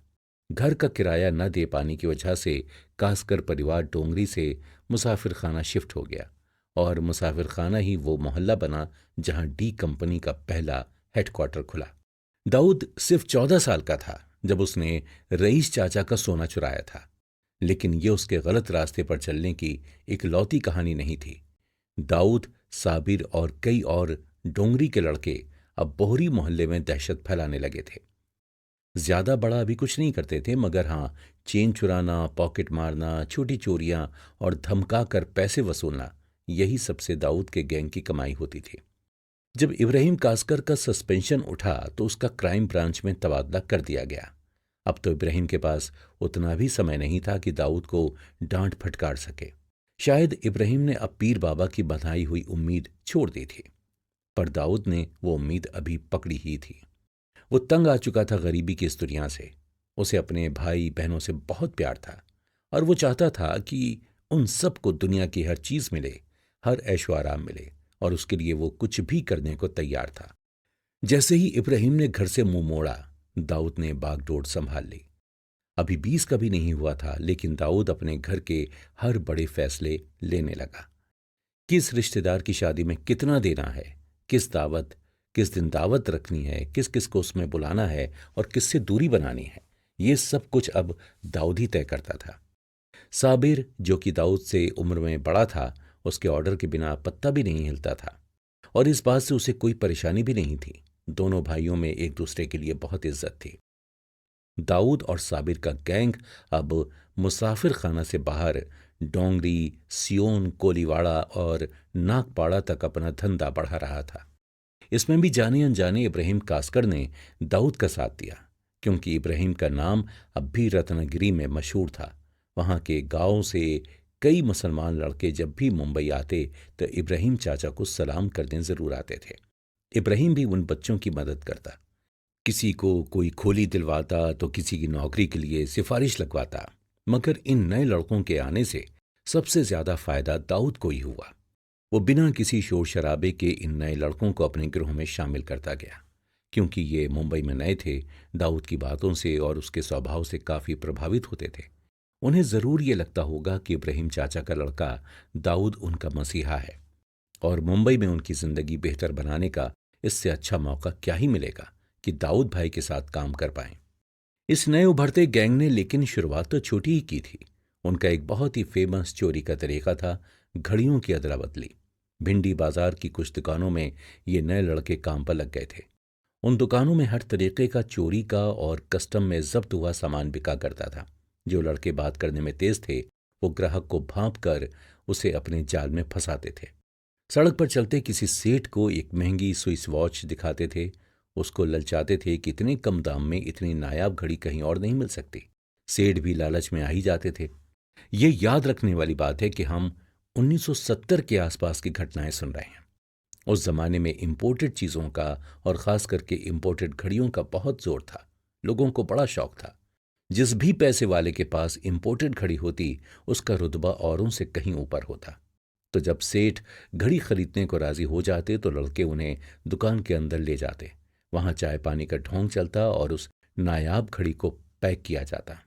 A: घर का किराया न दे पाने की वजह से कास्कर परिवार डोंगरी से मुसाफिर खाना शिफ्ट हो गया, और मुसाफिर खाना ही वो मोहल्ला बना जहां डी कंपनी का पहला हेडक्वार्टर खुला। दाऊद सिर्फ 14 साल का था जब उसने रईस चाचा का सोना चुराया था, लेकिन ये उसके गलत रास्ते पर चलने की इकलौती कहानी नहीं थी। दाऊद, साबिर और कई और डोंगरी के लड़के अब बोहरी मोहल्ले में दहशत फैलाने लगे थे। ज्यादा बड़ा अभी कुछ नहीं करते थे, मगर हाँ, चेन चुराना, पॉकेट मारना, छोटी चोरियां और धमका कर पैसे वसूलना, यही सबसे दाऊद के गैंग की कमाई होती थी। जब इब्राहिम कास्कर का सस्पेंशन उठा तो उसका क्राइम ब्रांच में तबादला कर दिया गया। अब तो इब्राहिम के पास उतना भी समय नहीं था कि दाऊद को डांट फटकार सके। शायद इब्राहिम ने अब पीर बाबा की बंधाई हुई उम्मीद छोड़ दी थी, पर दाऊद ने वो उम्मीद अभी पकड़ी ही थी। वो तंग आ चुका था गरीबी की इस दुनिया से। उसे अपने भाई बहनों से बहुत प्यार था, और वो चाहता था कि उन सबको दुनिया की हर चीज मिले, हर ऐशो आराम मिले, और उसके लिए वो कुछ भी करने को तैयार था। जैसे ही इब्राहिम ने घर से मुंह मोड़ा, दाऊद ने बागडोर संभाल ली। अभी 20 का भी नहीं हुआ था, लेकिन दाऊद अपने घर के हर बड़े फैसले लेने लगा। किस रिश्तेदार की शादी में कितना देना है, किस दिन दावत रखनी है, किस किस को उसमें बुलाना है और किससे दूरी बनानी है, ये सब कुछ अब दाऊद ही तय करता था। साबिर, जो कि दाऊद से उम्र में बड़ा था, उसके ऑर्डर के बिना पत्ता भी नहीं हिलता था, और इस बात से उसे कोई परेशानी भी नहीं थी। दोनों भाइयों में एक दूसरे के लिए बहुत इज्जत थी। दाऊद और साबिर का गैंग अब मुसाफिर खाना से बाहर डोंगरी, सियोन, कोलीवाड़ा और नागपाड़ा तक अपना धंधा बढ़ा रहा था। इसमें भी जाने अनजाने इब्राहिम कास्कर ने दाऊद का साथ दिया, क्योंकि इब्राहिम का नाम अब भी रत्नागिरी में मशहूर था। वहां के गांव से कई मुसलमान लड़के जब भी मुंबई आते तो इब्राहिम चाचा को सलाम करने जरूर आते थे। इब्राहिम भी उन बच्चों की मदद करता। किसी को कोई खोली दिलवाता तो किसी की नौकरी के लिए सिफारिश लगवाता। मगर इन नए लड़कों के आने से सबसे ज्यादा फायदा दाऊद को ही हुआ। वो बिना किसी शोर शराबे के इन नए लड़कों को अपने गिरोह में शामिल करता गया। क्योंकि ये मुंबई में नए थे, दाऊद की बातों से और उसके स्वभाव से काफी प्रभावित होते थे। उन्हें जरूर ये लगता होगा कि इब्राहिम चाचा का लड़का दाऊद उनका मसीहा है, और मुंबई में उनकी जिंदगी बेहतर बनाने का इससे अच्छा मौका क्या ही मिलेगा कि दाऊद भाई के साथ काम कर पाएं। इस नए उभरते गैंग ने लेकिन शुरुआत तो छोटी ही की थी। उनका एक बहुत ही फेमस चोरी का तरीका था घड़ियों की अदला बदली। भिंडी बाजार की कुछ दुकानों में ये नए लड़के काम पर लग गए थे। उन दुकानों में हर तरीके का चोरी का और कस्टम में जब्त हुआ सामान बिका करता था। जो लड़के बात करने में तेज थे, वो ग्राहक को भांप कर उसे अपने जाल में फंसाते थे। सड़क पर चलते किसी सेठ को एक महंगी स्विस वॉच दिखाते थे। उसको ललचाते थे कि इतने कम दाम में इतनी नायाब घड़ी कहीं और नहीं मिल सकती। सेठ भी लालच में आ ही जाते थे। ये याद रखने वाली बात है कि हम 1970 के आसपास की घटनाएं सुन रहे हैं। उस जमाने में इंपोर्टेड चीजों का और खास करके इंपोर्टेड घड़ियों का बहुत जोर था। लोगों को बड़ा शौक था। जिस भी पैसे वाले के पास इंपोर्टेड घड़ी होती, उसका रुतबा औरों से कहीं ऊपर होता। तो जब सेठ घड़ी खरीदने को राजी हो जाते तो लड़के उन्हें दुकान के अंदर ले जाते। वहां चाय पानी का ढोंग चलता और उस नायाब घड़ी को पैक किया जाता।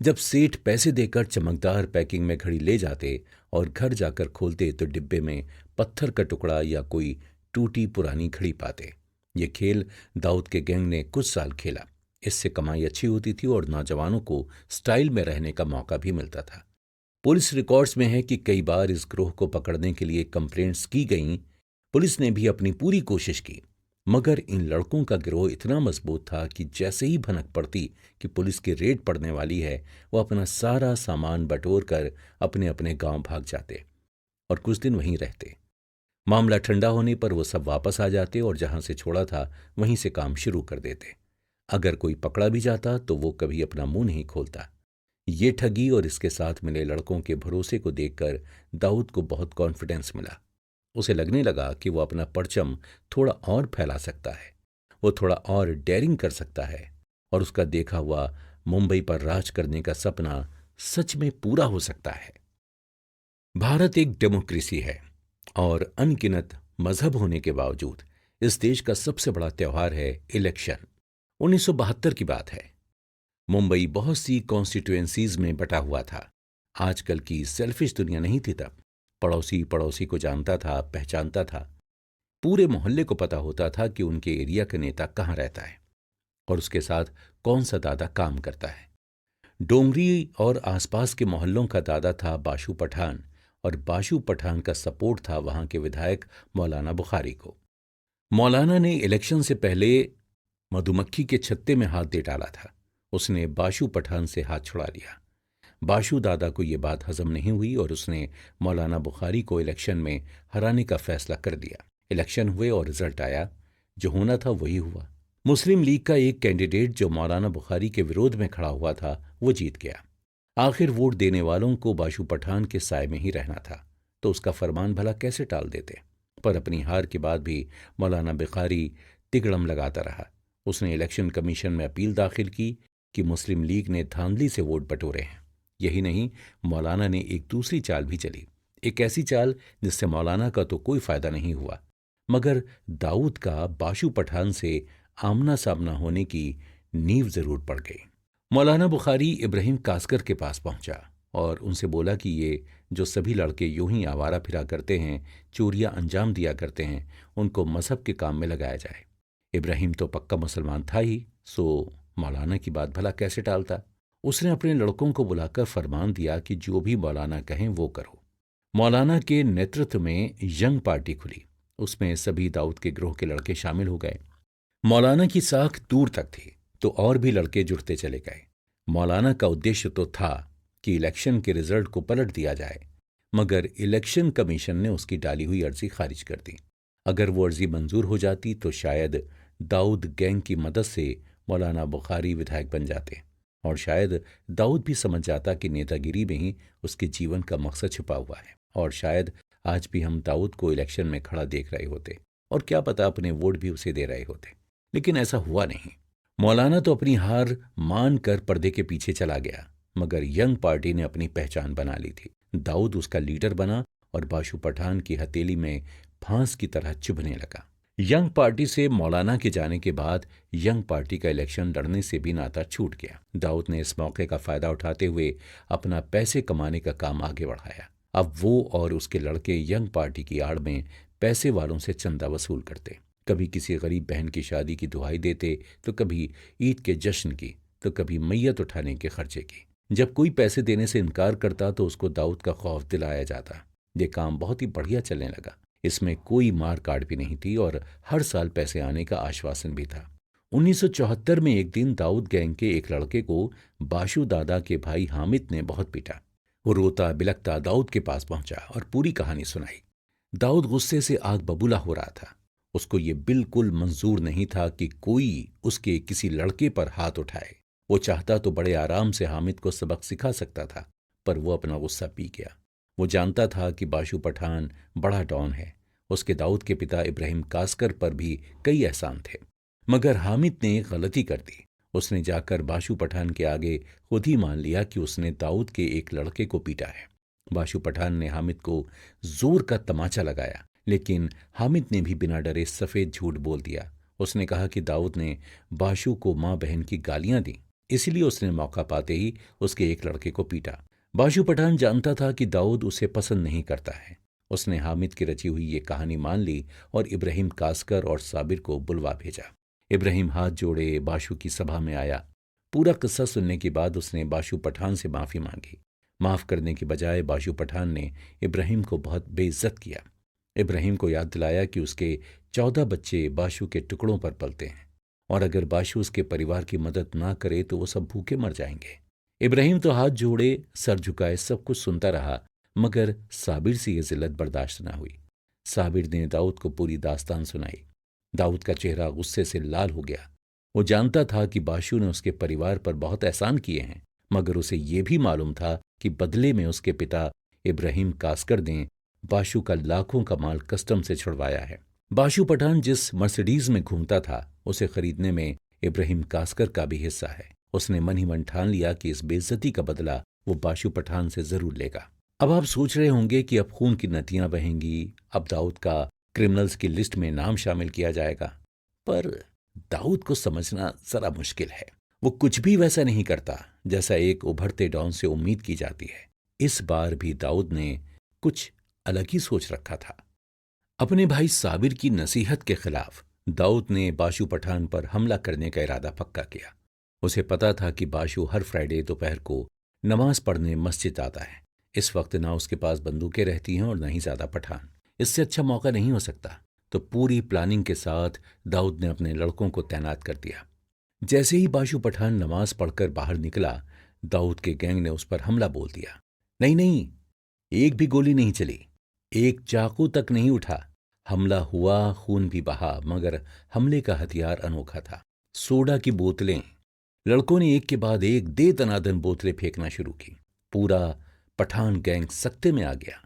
A: जब सेठ पैसे देकर चमकदार पैकिंग में घड़ी ले जाते और घर जाकर खोलते तो डिब्बे में पत्थर का टुकड़ा या कोई टूटी पुरानी घड़ी पाते। ये खेल दाऊद के गैंग ने कुछ साल खेला। इससे कमाई अच्छी होती थी और नौजवानों को स्टाइल में रहने का मौका भी मिलता था। पुलिस रिकॉर्ड्स में है कि कई बार इस ग्रोह को पकड़ने के लिए कंप्लेंट्स की गईं। पुलिस ने भी अपनी पूरी कोशिश की, मगर इन लड़कों का गिरोह इतना मजबूत था कि जैसे ही भनक पड़ती कि पुलिस की रेड पड़ने वाली है, वो अपना सारा सामान बटोर कर अपने अपने गांव भाग जाते और कुछ दिन वहीं रहते। मामला ठंडा होने पर वो सब वापस आ जाते और जहां से छोड़ा था वहीं से काम शुरू कर देते। अगर कोई पकड़ा भी जाता तो वो कभी अपना मुंह नहीं खोलता। ये ठगी और इसके साथ मिले लड़कों के भरोसे को देखकर दाऊद को बहुत कॉन्फिडेंस मिला। उसे लगने लगा कि वो अपना परचम थोड़ा और फैला सकता है, वो थोड़ा और डेयरिंग कर सकता है, और उसका देखा हुआ मुंबई पर राज करने का सपना सच में पूरा हो सकता है। भारत एक डेमोक्रेसी है और अनगिनत मजहब होने के बावजूद इस देश का सबसे बड़ा त्योहार है इलेक्शन। 1972 की बात है। मुंबई बहुत सी कॉन्स्टिट्यूएंसीज में बटा हुआ था। आजकल की सेल्फिश दुनिया नहीं थी तब। पड़ोसी पड़ोसी को जानता था, पहचानता था। पूरे मोहल्ले को पता होता था कि उनके एरिया का नेता कहाँ रहता है और उसके साथ कौन सा दादा काम करता है। डोंगरी और आसपास के मोहल्लों का दादा था बाशू पठान, और बाशू पठान का सपोर्ट था वहां के विधायक मौलाना बुखारी को। मौलाना ने इलेक्शन से पहले मधुमक्खी के छत्ते में हाथ दे डाला था। उसने बाशू पठान से हाथ छुड़ा लिया। बाशू दादा को यह बात हजम नहीं हुई और उसने मौलाना बुखारी को इलेक्शन में हराने का फैसला कर दिया। इलेक्शन हुए और रिजल्ट आया। जो होना था वही हुआ। मुस्लिम लीग का एक कैंडिडेट जो मौलाना बुखारी के विरोध में खड़ा हुआ था, वो जीत गया। आखिर वोट देने वालों को बाशू पठान के साय में ही रहना था, तो उसका फरमान भला कैसे टाल देते। पर अपनी हार के बाद भी मौलाना बुखारी तिगड़म लगाता रहा। उसने इलेक्शन कमीशन में अपील दाखिल की कि मुस्लिम लीग ने धांधली से वोट बटोरे हैं। यही नहीं, मौलाना ने एक दूसरी चाल भी चली। एक ऐसी चाल जिससे मौलाना का तो कोई फायदा नहीं हुआ, मगर दाऊद का बाशू पठान से आमना सामना होने की नींव जरूर पड़ गई। मौलाना बुखारी इब्राहिम कास्कर के पास पहुंचा और उनसे बोला कि ये जो सभी लड़के यूं ही आवारा फिरा करते हैं, चोरियां अंजाम दिया करते हैं, उनको मजहब के काम में लगाया जाए। इब्राहिम तो पक्का मुसलमान था ही, सो मौलाना की बात भला कैसे टालता। उसने अपने लड़कों को बुलाकर फरमान दिया कि जो भी मौलाना कहें वो करो। मौलाना के नेतृत्व में यंग पार्टी खुली। उसमें सभी दाऊद के ग्रोह के लड़के शामिल हो गए। मौलाना की साख दूर तक थी तो और भी लड़के जुड़ते चले गए। मौलाना का उद्देश्य तो था कि इलेक्शन के रिजल्ट को पलट दिया जाए, मगर इलेक्शन कमीशन ने उसकी डाली हुई अर्जी खारिज कर दी। अगर वो अर्जी मंजूर हो जाती तो शायद दाऊद गैंग की मदद से मौलाना बुखारी विधायक बन जाते, और शायद दाऊद भी समझ जाता कि नेतागिरी में ही उसके जीवन का मकसद छुपा हुआ है, और शायद आज भी हम दाऊद को इलेक्शन में खड़ा देख रहे होते, और क्या पता अपने वोट भी उसे दे रहे होते।
B: लेकिन ऐसा हुआ नहीं। मौलाना तो अपनी हार मान कर पर्दे के पीछे चला गया, मगर यंग पार्टी ने अपनी पहचान बना ली थी। दाऊद उसका लीडर बना और बाशु पठान की हथेली में फांस की तरह चुभने लगा। यंग पार्टी से मौलाना के जाने के बाद यंग पार्टी का इलेक्शन लड़ने से भी नाता छूट गया। दाऊद ने इस मौके का फायदा उठाते हुए अपना पैसे कमाने का काम आगे बढ़ाया। अब वो और उसके लड़के यंग पार्टी की आड़ में पैसे वालों से चंदा वसूल करते। कभी किसी गरीब बहन की शादी की दुहाई देते, तो कभी ईद के जश्न की, तो कभी मैयत उठाने के खर्चे की। जब कोई पैसे देने से इनकार करता तो उसको दाऊद का खौफ दिलाया जाता। ये काम बहुत ही बढ़िया चलने लगा। इसमें कोई मार काट भी नहीं थी और हर साल पैसे आने का आश्वासन भी था। 1974 में एक दिन दाऊद गैंग के एक लड़के को बाशु दादा के भाई हामिद ने बहुत पीटा। वो रोता बिलखता दाऊद के पास पहुंचा और पूरी कहानी सुनाई। दाऊद गुस्से से आग बबूला हो रहा था। उसको ये बिल्कुल मंजूर नहीं था कि कोई उसके किसी लड़के पर हाथ उठाए। वो चाहता तो बड़े आराम से हामिद को सबक सिखा सकता था, पर वो अपना गुस्सा पी गया। वो जानता था कि बाशु पठान बड़ा डॉन है। उसके दाऊद के पिता इब्राहिम कास्कर पर भी कई एहसान थे। मगर हामिद ने एक गलती कर दी। उसने जाकर बाशु पठान के आगे खुद ही मान लिया कि उसने दाऊद के एक लड़के को पीटा है। बाशु पठान ने हामिद को जोर का तमाचा लगाया, लेकिन हामिद ने भी बिना डरे सफेद झूठ बोल दिया। उसने कहा कि दाऊद ने बाशु को माँ बहन की गालियां दी, इसलिए उसने मौका पाते ही उसके एक लड़के को पीटा। बाशु पठान जानता था कि दाऊद उसे पसंद नहीं करता है। उसने हामिद की रची हुई ये कहानी मान ली और इब्राहिम कास्कर और साबिर को बुलवा भेजा। इब्राहिम हाथ जोड़े बाशु की सभा में आया। पूरा किस्सा सुनने के बाद उसने बाशु पठान से माफी मांगी। माफ करने के बजाय बाशु पठान ने इब्राहिम को बहुत बेइज्जत किया। इब्राहिम को याद दिलाया कि उसके 14 बच्चे बाशु के टुकड़ों पर पलते हैं और अगर बाशु उसके परिवार की मदद ना करे तो वो सब भूखे मर जाएंगे। इब्राहिम तो हाथ जोड़े सर झुकाए सब कुछ सुनता रहा, मगर साबिर से यह जिल्लत बर्दाश्त न हुई। साबिर ने दाऊद को पूरी दास्तान सुनाई। दाऊद का चेहरा गुस्से से लाल हो गया। वो जानता था कि बाशु ने उसके परिवार पर बहुत एहसान किए हैं, मगर उसे ये भी मालूम था कि बदले में उसके पिता इब्राहिम कास्कर ने बाशु का लाखों का माल कस्टम से छुड़वाया है। बाशु पठान जिस मर्सिडीज में घूमता था, उसे खरीदने में इब्राहिम कास्कर का भी हिस्सा है। उसने मन ही मन ठान लिया कि इस बेइज्जती का बदला वो बाशु पठान से जरूर लेगा। अब आप सोच रहे होंगे कि अब खून की नदियां बहेंगी, अब दाऊद का क्रिमिनल्स की लिस्ट में नाम शामिल किया जाएगा। पर दाऊद को समझना जरा मुश्किल है। वो कुछ भी वैसा नहीं करता जैसा एक उभरते डॉन से उम्मीद की जाती है। इस बार भी दाऊद ने कुछ अलग ही सोच रखा था। अपने भाई साबिर की नसीहत के खिलाफ दाऊद ने बाशु पठान पर हमला करने का इरादा पक्का किया। उसे पता था कि बाशु हर फ्राइडे दोपहर को नमाज पढ़ने मस्जिद आता है। इस वक्त ना उसके पास बंदूकें रहती हैं और न ही ज्यादा पठान। इससे अच्छा मौका नहीं हो सकता। तो पूरी प्लानिंग के साथ दाऊद ने अपने लड़कों को तैनात कर दिया। जैसे ही बाशु पठान नमाज पढ़कर बाहर निकला, दाऊद के गैंग ने उस पर हमला बोल दिया। नहीं नहीं, एक भी गोली नहीं चली, एक चाकू तक नहीं उठा। हमला हुआ, खून भी बहा, मगर हमले का हथियार अनोखा था। सोडा की बोतलें। लड़कों ने एक के बाद एक दे दनादन बोतलें फेंकना शुरू की। पूरा पठान गैंग सख्ते में आ गया।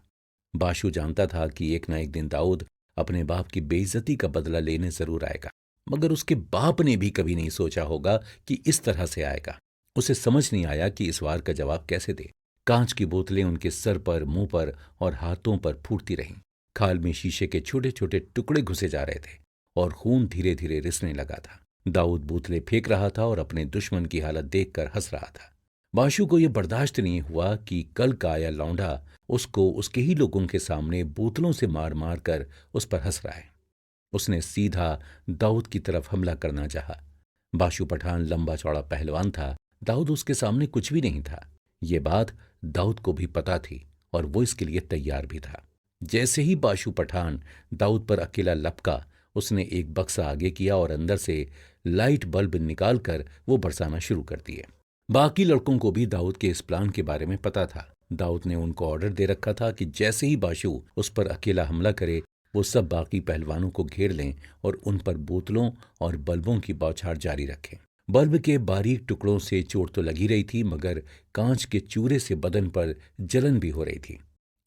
B: बाशु जानता था कि एक ना एक दिन दाऊद अपने बाप की बेइज्जती का बदला लेने जरूर आएगा, मगर उसके बाप ने भी कभी नहीं सोचा होगा कि इस तरह से आएगा। उसे समझ नहीं आया कि इस वार का जवाब कैसे दे। कांच की बोतलें उनके सर पर, मुंह पर और हाथों पर फूटती रहीं। खाल में शीशे के छोटे छोटे टुकड़े घुसे जा रहे थे और खून धीरे धीरे रिसने लगा था। दाऊद बोतलें फेंक रहा था और अपने दुश्मन की हालत देखकर हंस रहा था। बाशु को यह बर्दाश्त नहीं हुआ कि कल का आया लौंडा उसको उसके ही लोगों के सामने बोतलों से मार मार कर उस पर हंस रहा है। उसने सीधा दाऊद की तरफ हमला करना चाहा। बाशु पठान लंबा चौड़ा पहलवान था। दाऊद उसके सामने कुछ भी नहीं था। ये बात दाऊद को भी पता थी और वो इसके लिए तैयार भी था। जैसे ही बाशु पठान दाऊद पर अकेला लपका, उसने एक बक्सा आगे किया और अंदर से लाइट बल्ब निकालकर वो बरसाना शुरू कर दिए। बाकी लड़कों को भी दाऊद के इस प्लान के बारे में पता था। दाऊद ने उनको ऑर्डर दे रखा था कि जैसे ही बाशु उस पर अकेला हमला करे, वो सब बाकी पहलवानों को घेर लें और उन पर बोतलों और बल्बों की बौछार जारी रखें। बल्ब के बारीक टुकड़ों से चोट तो लगी रही थी, मगर कांच के चूरे से बदन पर जलन भी हो रही थी।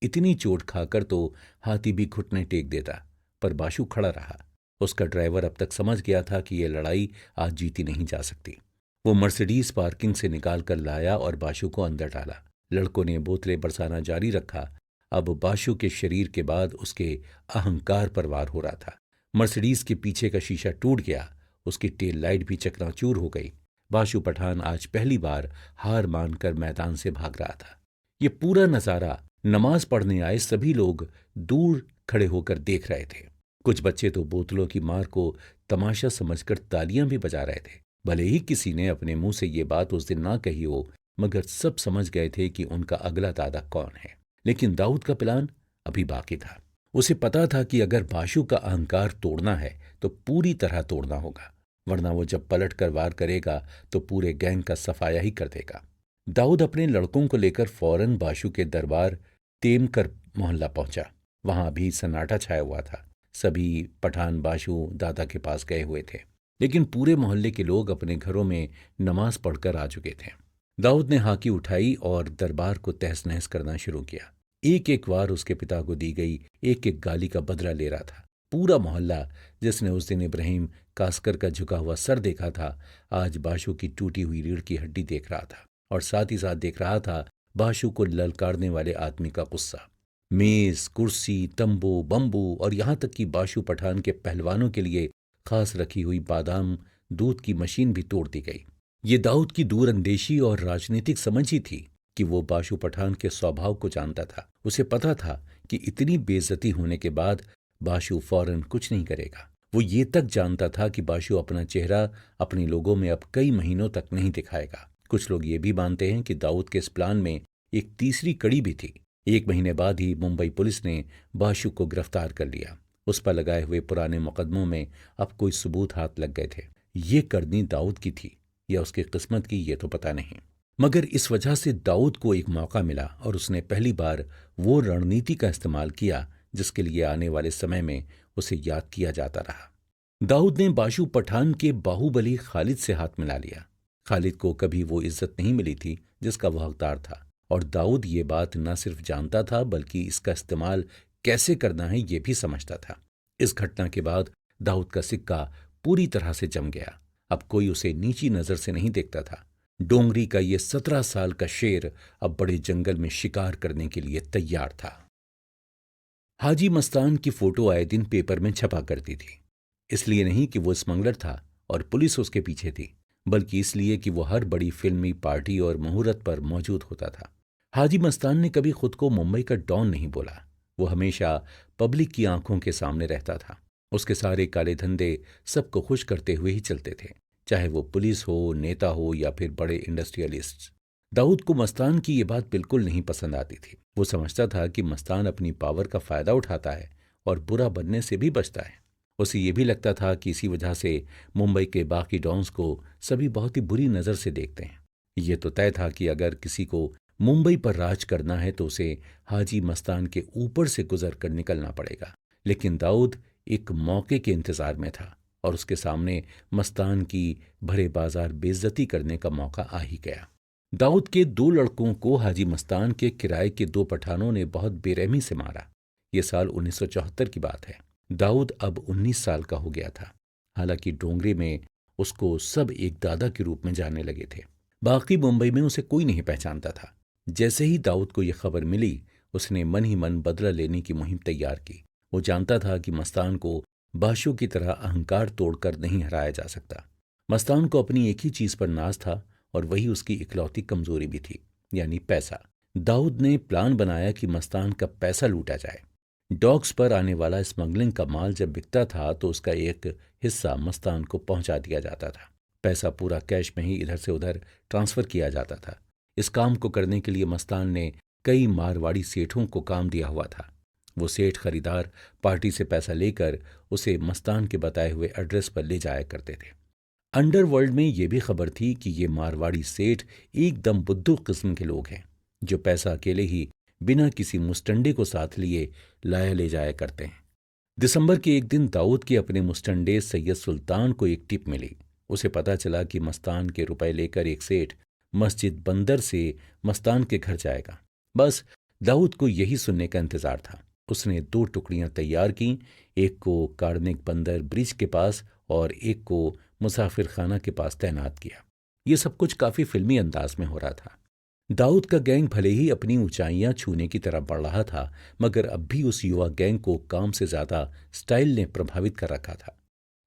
B: इतनी चोट खाकर तो हाथी भी घुटने टेक देता, पर बाशु खड़ा रहा। उसका ड्राइवर अब तक समझ गया था कि यह लड़ाई आज जीती नहीं जा सकती। वो मर्सिडीज पार्किंग से निकाल कर लाया और बाशु को अंदर डाला। लड़कों ने बोतलें बरसाना जारी रखा। अब बाशु के शरीर के बाद उसके अहंकार पर वार हो रहा था। मर्सिडीज के पीछे का शीशा टूट गया, उसकी टेल लाइट भी चकनाचूर हो गई। बाशु पठान आज पहली बार हार मानकर मैदान से भाग रहा था। ये पूरा नजारा नमाज पढ़ने आए सभी लोग दूर खड़े होकर देख रहे थे। कुछ बच्चे तो बोतलों की मार को तमाशा समझकर तालियां भी बजा रहे थे। भले ही किसी ने अपने मुंह से ये बात उस दिन ना कही हो, मगर सब समझ गए थे कि उनका अगला दादा कौन है। लेकिन दाऊद का प्लान अभी बाकी था। उसे पता था कि अगर बाशु का अहंकार तोड़ना है तो पूरी तरह तोड़ना होगा, वरना वो जब पलट कर वार करेगा तो पूरे गैंग का सफाया ही कर देगा। दाऊद अपने लड़कों को लेकर फौरन बाशु के दरबार तेमकर मोहल्ला पहुंचा। वहां भी सन्नाटा छाया हुआ था। सभी पठान बाशु दादा के पास गए हुए थे, लेकिन पूरे मोहल्ले के लोग अपने घरों में नमाज पढ़कर आ चुके थे। दाऊद ने हाकी उठाई और दरबार को तहस नहस करना शुरू किया। एक एक बार उसके पिता को दी गई एक एक गाली का बदला ले रहा था। पूरा मोहल्ला, जिसने उस दिन इब्राहिम कास्कर का झुका हुआ सर देखा था, आज बाशु की टूटी हुई रीढ़ की हड्डी देख रहा था और साथ ही साथ देख रहा था बाशु को ललकारने वाले आदमी का गुस्सा। मेज, कुर्सी, तंबू, बम्बू और यहां तक कि बाशु पठान के पहलवानों के लिए खास रखी हुई बादाम दूध की मशीन भी तोड़ दी गई। ये दाऊद की दूरअंदेशी और राजनीतिक समझ ही थी कि वो बाशु पठान के स्वभाव को जानता था। उसे पता था कि इतनी बेइज्जती होने के बाद बाशु फौरन कुछ नहीं करेगा। वो ये तक जानता था कि बाशु अपना चेहरा अपने लोगों में अब कई महीनों तक नहीं दिखाएगा। कुछ लोग ये भी मानते हैं कि दाऊद के इस प्लान में एक तीसरी कड़ी भी थी। 1 महीने बाद ही मुंबई पुलिस ने बाशु को गिरफ्तार कर लिया। उस पर लगाए हुए पुराने मुकदमों में अब कोई सबूत हाथ लग गए थे। ये करनी दाऊद की थी या उसकी किस्मत की, ये तो पता नहीं, मगर इस वजह से दाऊद को एक मौका मिला और उसने पहली बार वो रणनीति का इस्तेमाल किया जिसके लिए आने वाले समय में उसे याद किया जाता रहा। दाऊद ने बाशु पठान के बाहुबली खालिद से हाथ मिला लिया। खालिद को कभी वो इज्जत नहीं मिली थी जिसका वह हकदार था, और दाऊद ये बात न सिर्फ जानता था बल्कि इसका इस्तेमाल कैसे करना है ये भी समझता था। इस घटना के बाद दाऊद का सिक्का पूरी तरह से जम गया। अब कोई उसे नीची नजर से नहीं देखता था। डोंगरी का ये 17 साल का शेर अब बड़े जंगल में शिकार करने के लिए तैयार था। हाजी मस्तान की फोटो आए दिन पेपर में छपा करती थी। इसलिए नहीं कि वो स्मगलर था और पुलिस उसके पीछे थी, बल्कि इसलिए कि वो हर बड़ी फिल्मी पार्टी और मुहूर्त पर मौजूद होता था। हाजी मस्तान ने कभी खुद को मुंबई का डॉन नहीं बोला। वो हमेशा पब्लिक की आंखों के सामने रहता था। उसके सारे काले धंधे सबको खुश करते हुए ही चलते थे, चाहे वो पुलिस हो, नेता हो या फिर बड़े इंडस्ट्रियलिस्ट। दाऊद को मस्तान की ये बात बिल्कुल नहीं पसंद आती थी। वो समझता था कि मस्तान अपनी पावर का फायदा उठाता है और बुरा बनने से भी बचता है। उसे ये भी लगता था कि इसी वजह से मुंबई के बाकी डॉन्स को सभी बहुत ही बुरी नज़र से देखते हैं। ये तो तय था कि अगर किसी को मुंबई पर राज करना है तो उसे हाजी मस्तान के ऊपर से गुजर कर निकलना पड़ेगा। लेकिन दाऊद एक मौके के इंतजार में था और उसके सामने मस्तान की भरे बाजार बेइज्जती करने का मौका आ ही गया। दाऊद के 2 लड़कों को हाजी मस्तान के किराए के 2 पठानों ने बहुत बेरहमी से मारा। ये साल 1974 की बात है। दाऊद अब 19 साल का हो गया था। हालांकि डोंगरी में उसको सब एक दादा के रूप में जानने लगे थे। बाकी मुंबई में उसे कोई नहीं पहचानता था। जैसे ही दाऊद को यह खबर मिली, उसने मन ही मन बदला लेने की मुहिम तैयार की। वो जानता था कि मस्तान को बाशु की तरह अहंकार तोड़कर नहीं हराया जा सकता। मस्तान को अपनी एक ही चीज पर नाज था और वही उसकी इकलौती कमजोरी भी थी, यानी पैसा। दाऊद ने प्लान बनाया कि मस्तान का पैसा लूटा जाए। डॉक्स पर आने वाला स्मगलिंग का माल जब बिकता था तो उसका एक हिस्सा मस्तान को पहुंचा दिया जाता था। पैसा पूरा कैश में ही इधर से उधर ट्रांसफर किया जाता था। इस काम को करने के लिए मस्तान ने कई मारवाड़ी सेठों को काम दिया हुआ था। वो सेठ खरीदार पार्टी से पैसा लेकर उसे मस्तान के बताए हुए एड्रेस पर ले जाया करते थे। अंडरवर्ल्ड में ये भी खबर थी कि ये मारवाड़ी सेठ एकदम बुद्धू किस्म के लोग हैं, जो पैसा अकेले ही बिना किसी मुस्टंडे को साथ लिए लाया ले जाया करते हैं। दिसंबर के एक दिन दाऊद के अपने मुस्टंडे सैयद सुल्तान को एक टिप मिली। उसे पता चला कि मस्तान के रुपए लेकर एक सेठ मस्जिद बंदर से मस्तान के घर जाएगा। बस दाऊद को यही सुनने का इंतजार था। उसने 2 टुकड़ियां तैयार की, एक को कार्निक बंदर ब्रिज के पास और एक को मुसाफिर खाना के पास तैनात किया। ये सब कुछ काफी फिल्मी अंदाज में हो रहा था। दाऊद का गैंग भले ही अपनी ऊंचाइयां छूने की तरफ बढ़ रहा था, मगर अब भी उस युवा गैंग को काम से ज्यादा स्टाइल ने प्रभावित कर रखा था।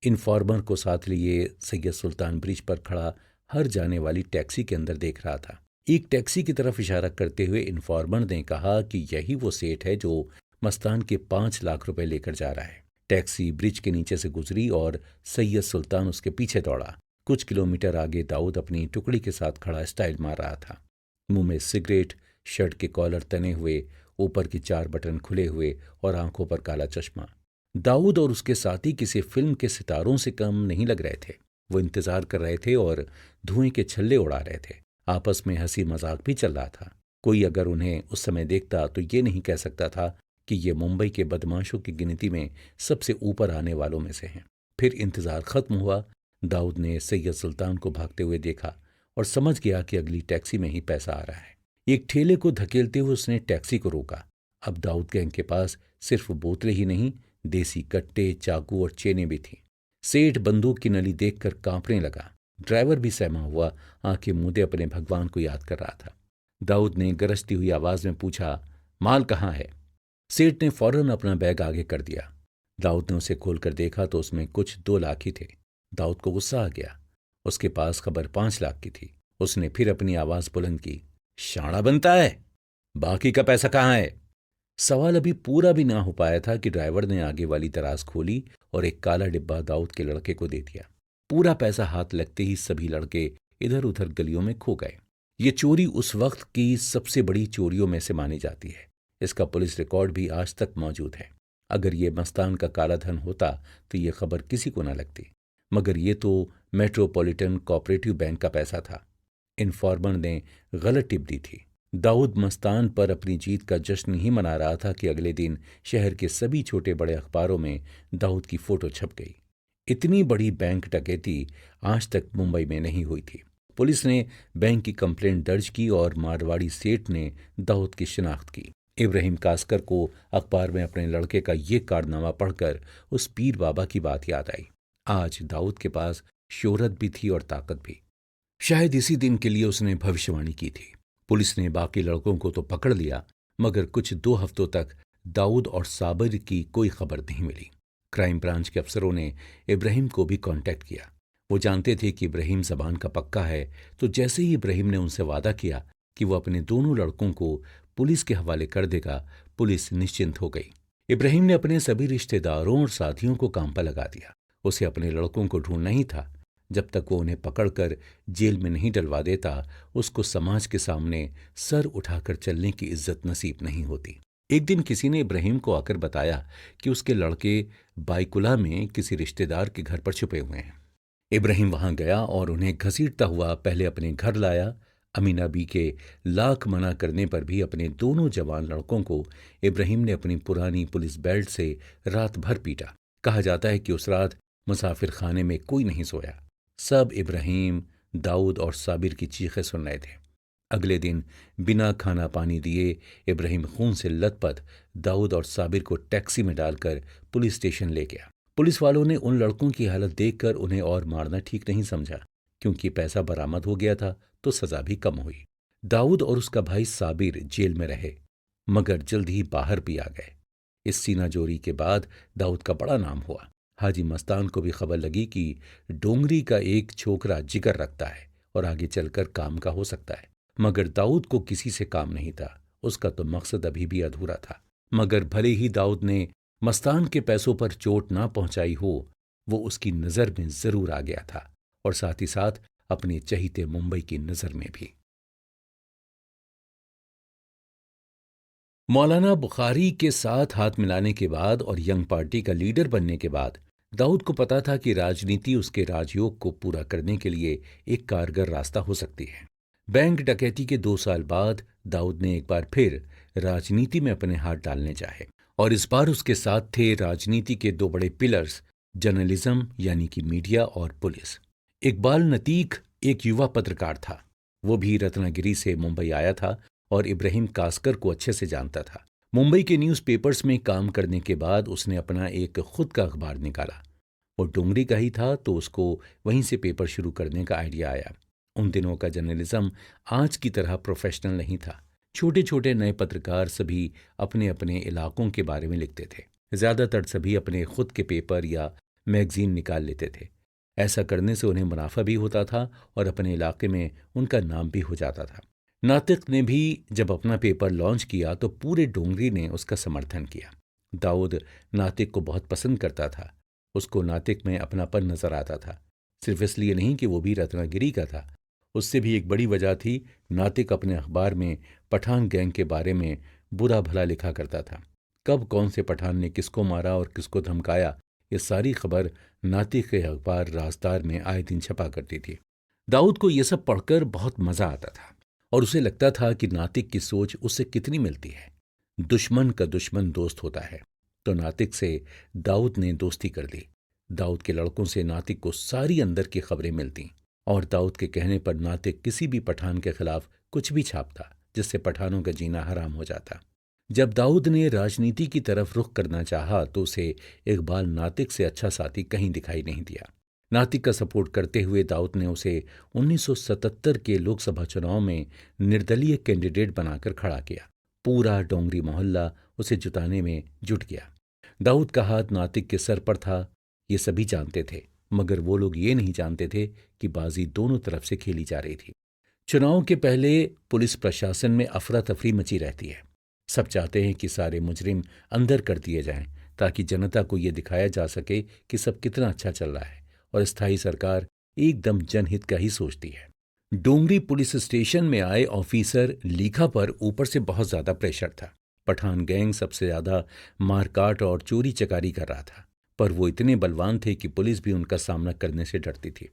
B: इन्फॉर्मर को साथ लिए सैयद सुल्तान ब्रिज पर खड़ा हर जाने वाली टैक्सी के अंदर देख रहा था। एक टैक्सी की तरफ इशारा करते हुए इन्फॉर्मर ने कहा कि यही वो सेठ है जो मस्तान के 5 लाख रुपए लेकर जा रहा है। टैक्सी ब्रिज के नीचे से गुजरी और सैयद सुल्तान उसके पीछे दौड़ा। कुछ किलोमीटर आगे दाऊद अपनी टुकड़ी के साथ खड़ा स्टाइल मार रहा था। मुंह में सिगरेट, शर्ट के कॉलर तने हुए, ऊपर की 4 बटन खुले हुए और आंखों पर काला चश्मा। दाऊद और उसके साथी किसी फिल्म के सितारों से कम नहीं लग रहे थे। वो इंतजार कर रहे थे और धुएं के छल्ले उड़ा रहे थे। आपस में हंसी मजाक भी चल रहा था। कोई अगर उन्हें उस समय देखता तो ये नहीं कह सकता था कि ये मुंबई के बदमाशों की गिनती में सबसे ऊपर आने वालों में से हैं। फिर इंतजार खत्म हुआ। दाऊद ने सैयद सुल्तान को भागते हुए देखा और समझ गया कि अगली टैक्सी में ही पैसा आ रहा है। एक ठेले को धकेलते हुए उसने टैक्सी को रोका। अब दाऊद गैंग के पास सिर्फ बोतलें ही नहीं, देसी कट्टे, चाकू और चेनें भी थीं। सेठ बंदूक की नली देखकर कांपने लगा। ड्राइवर भी सहमा हुआ आंखें मूंदे अपने भगवान को याद कर रहा था। दाऊद ने गरजती हुई आवाज में पूछा, माल कहाँ है? सेठ ने फौरन अपना बैग आगे कर दिया। दाऊद ने उसे खोलकर देखा तो उसमें कुछ 2 लाख ही थे। दाऊद को गुस्सा आ गया। उसके पास खबर 5 लाख की थी। उसने फिर अपनी आवाज बुलंद की, शाना बनता है, बाकी का पैसा कहाँ है? सवाल अभी पूरा भी ना हो पाया था कि ड्राइवर ने आगे वाली दराज खोली और एक काला डिब्बा दाऊद के लड़के को दे दिया। पूरा पैसा हाथ लगते ही सभी लड़के इधर उधर गलियों में खो गए। ये चोरी उस वक्त की सबसे बड़ी चोरियों में से मानी जाती है। इसका पुलिस रिकॉर्ड भी आज तक मौजूद है। अगर ये मस्तान का काला धन होता तो ये खबर किसी को ना लगती, मगर ये तो मेट्रोपॉलिटन कोऑपरेटिव बैंक का पैसा था। इन्फॉर्मर ने गलत टिप दी थी। दाऊद मस्तान पर अपनी जीत का जश्न ही मना रहा था कि अगले दिन शहर के सभी छोटे बड़े अखबारों में दाऊद की फोटो छप गई। इतनी बड़ी बैंक डकैती आज तक मुंबई में नहीं हुई थी। पुलिस ने बैंक की कंप्लेंट दर्ज की और मारवाड़ी सेठ ने दाऊद की शिनाख्त की। इब्राहिम कास्कर को अखबार में अपने लड़के का ये कारनामा पढ़कर उस पीर बाबा की बात याद आई। आज दाऊद के पास शोहरत भी थी और ताकत भी। शायद इसी दिन के लिए उसने भविष्यवाणी की थी। पुलिस ने बाकी लड़कों को तो पकड़ लिया, मगर कुछ 2 हफ्तों तक दाऊद और साबिर की कोई खबर नहीं मिली। क्राइम ब्रांच के अफसरों ने इब्राहिम को भी कांटेक्ट किया। वो जानते थे कि इब्राहिम जबान का पक्का है, तो जैसे ही इब्राहिम ने उनसे वादा किया कि वो अपने दोनों लड़कों को पुलिस के हवाले कर देगा, पुलिस निश्चिंत हो गई। इब्राहिम ने अपने सभी रिश्तेदारों और साथियों को काम पर लगा दिया। उसे अपने लड़कों को ढूंढना ही था। जब तक वो उन्हें पकड़कर जेल में नहीं डलवा देता, उसको समाज के सामने सर उठाकर चलने की इज्जत नसीब नहीं होती। एक दिन किसी ने इब्राहिम को आकर बताया कि उसके लड़के बाइकुला में किसी रिश्तेदार के घर पर छुपे हुए हैं। इब्राहिम वहां गया और उन्हें घसीटता हुआ पहले अपने घर लाया। अमीना बी के लाख मना करने पर भी अपने दोनों जवान लड़कों को इब्राहिम ने अपनी पुरानी पुलिस बेल्ट से रात भर पीटा। कहा जाता है कि उस रात मुसाफिर खाने में कोई नहीं सोया। सब इब्राहिम, दाऊद और साबिर की चीखें सुन रहे थे। अगले दिन बिना खाना पानी दिए इब्राहिम खून से लथपथ दाऊद और साबिर को टैक्सी में डालकर पुलिस स्टेशन ले गया। पुलिस वालों ने उन लड़कों की हालत देखकर उन्हें और मारना ठीक नहीं समझा, क्योंकि पैसा बरामद हो गया था तो सजा भी कम हुई। दाऊद और उसका भाई साबिर जेल में रहे, मगर जल्द ही बाहर भी आ गए। इस सीनाजोरी के बाद दाऊद का बड़ा नाम हुआ। हाजी मस्तान को भी खबर लगी कि डोंगरी का एक छोकरा जिगर रखता है और आगे चलकर काम का हो सकता है, मगर दाऊद को किसी से काम नहीं था। उसका तो मकसद अभी भी अधूरा था। मगर भले ही दाऊद ने मस्तान के पैसों पर चोट ना पहुंचाई हो, वो उसकी नजर में जरूर आ गया था, और साथ ही साथ अपने चहीते मुंबई की नजर में भी। मौलाना बुखारी के साथ हाथ मिलाने के बाद और यंग पार्टी का लीडर बनने के बाद दाऊद को पता था कि राजनीति उसके राजयोग को पूरा करने के लिए एक कारगर रास्ता हो सकती है। बैंक डकैती के 2 साल बाद दाऊद ने एक बार फिर राजनीति में अपने हाथ डालने चाहे, और इस बार उसके साथ थे राजनीति के 2 बड़े पिलर्स, जर्नलिज्म यानी कि मीडिया और पुलिस। इकबाल नतीक एक युवा पत्रकार था। वो भी रत्नागिरी से मुंबई आया था और इब्राहिम कास्कर को अच्छे से जानता था। मुंबई के न्यूज़पेपर्स में काम करने के बाद उसने अपना एक खुद का अखबार निकाला। वो डोंगरी का ही था तो उसको वहीं से पेपर शुरू करने का आइडिया आया। उन दिनों का जर्नलिज्म आज की तरह प्रोफेशनल नहीं था। छोटे छोटे नए पत्रकार सभी अपने अपने इलाकों के बारे में लिखते थे। ज़्यादातर सभी अपने खुद के पेपर या मैगजीन निकाल लेते थे। ऐसा करने से उन्हें मुनाफा भी होता था और अपने इलाके में उनका नाम भी हो जाता था। नातिक ने भी जब अपना पेपर लॉन्च किया तो पूरे डोंगरी ने उसका समर्थन किया। दाऊद नातिक को बहुत पसंद करता था। उसको नातिक में अपनापन नजर आता था। सिर्फ इसलिए नहीं कि वो भी रत्नागिरी का था, उससे भी एक बड़ी वजह थी, नातिक अपने अखबार में पठान गैंग के बारे में बुरा भला लिखा करता था। कब कौन से पठान ने किसको मारा और किसको धमकाया, ये सारी खबर नातिक के अखबार राजदार में आए दिन छपा करती थी। दाऊद को ये सब पढ़कर बहुत मजा आता था और उसे लगता था कि नातिक की सोच उससे कितनी मिलती है। दुश्मन का दुश्मन दोस्त होता है, तो नातिक से दाऊद ने दोस्ती कर ली। दाऊद के लड़कों से नातिक को सारी अंदर की खबरें मिलती और दाऊद के कहने पर नातिक किसी भी पठान के खिलाफ कुछ भी छापता, जिससे पठानों का जीना हराम हो जाता। जब दाऊद ने राजनीति की तरफ रुख करना चाहा तो उसे इकबाल नातिक से अच्छा साथी कहीं दिखाई नहीं दिया। नातिक का सपोर्ट करते हुए दाऊद ने उसे 1977 के लोकसभा चुनाव में निर्दलीय कैंडिडेट बनाकर खड़ा किया। पूरा डोंगरी मोहल्ला उसे जुटाने में जुट गया। दाऊद का हाथ नातिक के सर पर था, ये सभी जानते थे, मगर वो लोग ये नहीं जानते थे कि बाजी दोनों तरफ से खेली जा रही थी। चुनाव के पहले पुलिस प्रशासन में अफरा तफरी मची रहती है। सब चाहते हैं कि सारे मुजरिम अंदर कर दिए जाएं, ताकि जनता को ये दिखाया जा सके कि सब कितना अच्छा चल रहा है और स्थायी सरकार एकदम जनहित का ही सोचती है। डोंगरी पुलिस स्टेशन में आए ऑफिसर लीखा पर ऊपर से बहुत ज्यादा प्रेशर था। पठान गैंग सबसे ज्यादा मारकाट और चोरी चकारी कर रहा था, पर वो इतने बलवान थे कि पुलिस भी उनका सामना करने से डरती थी।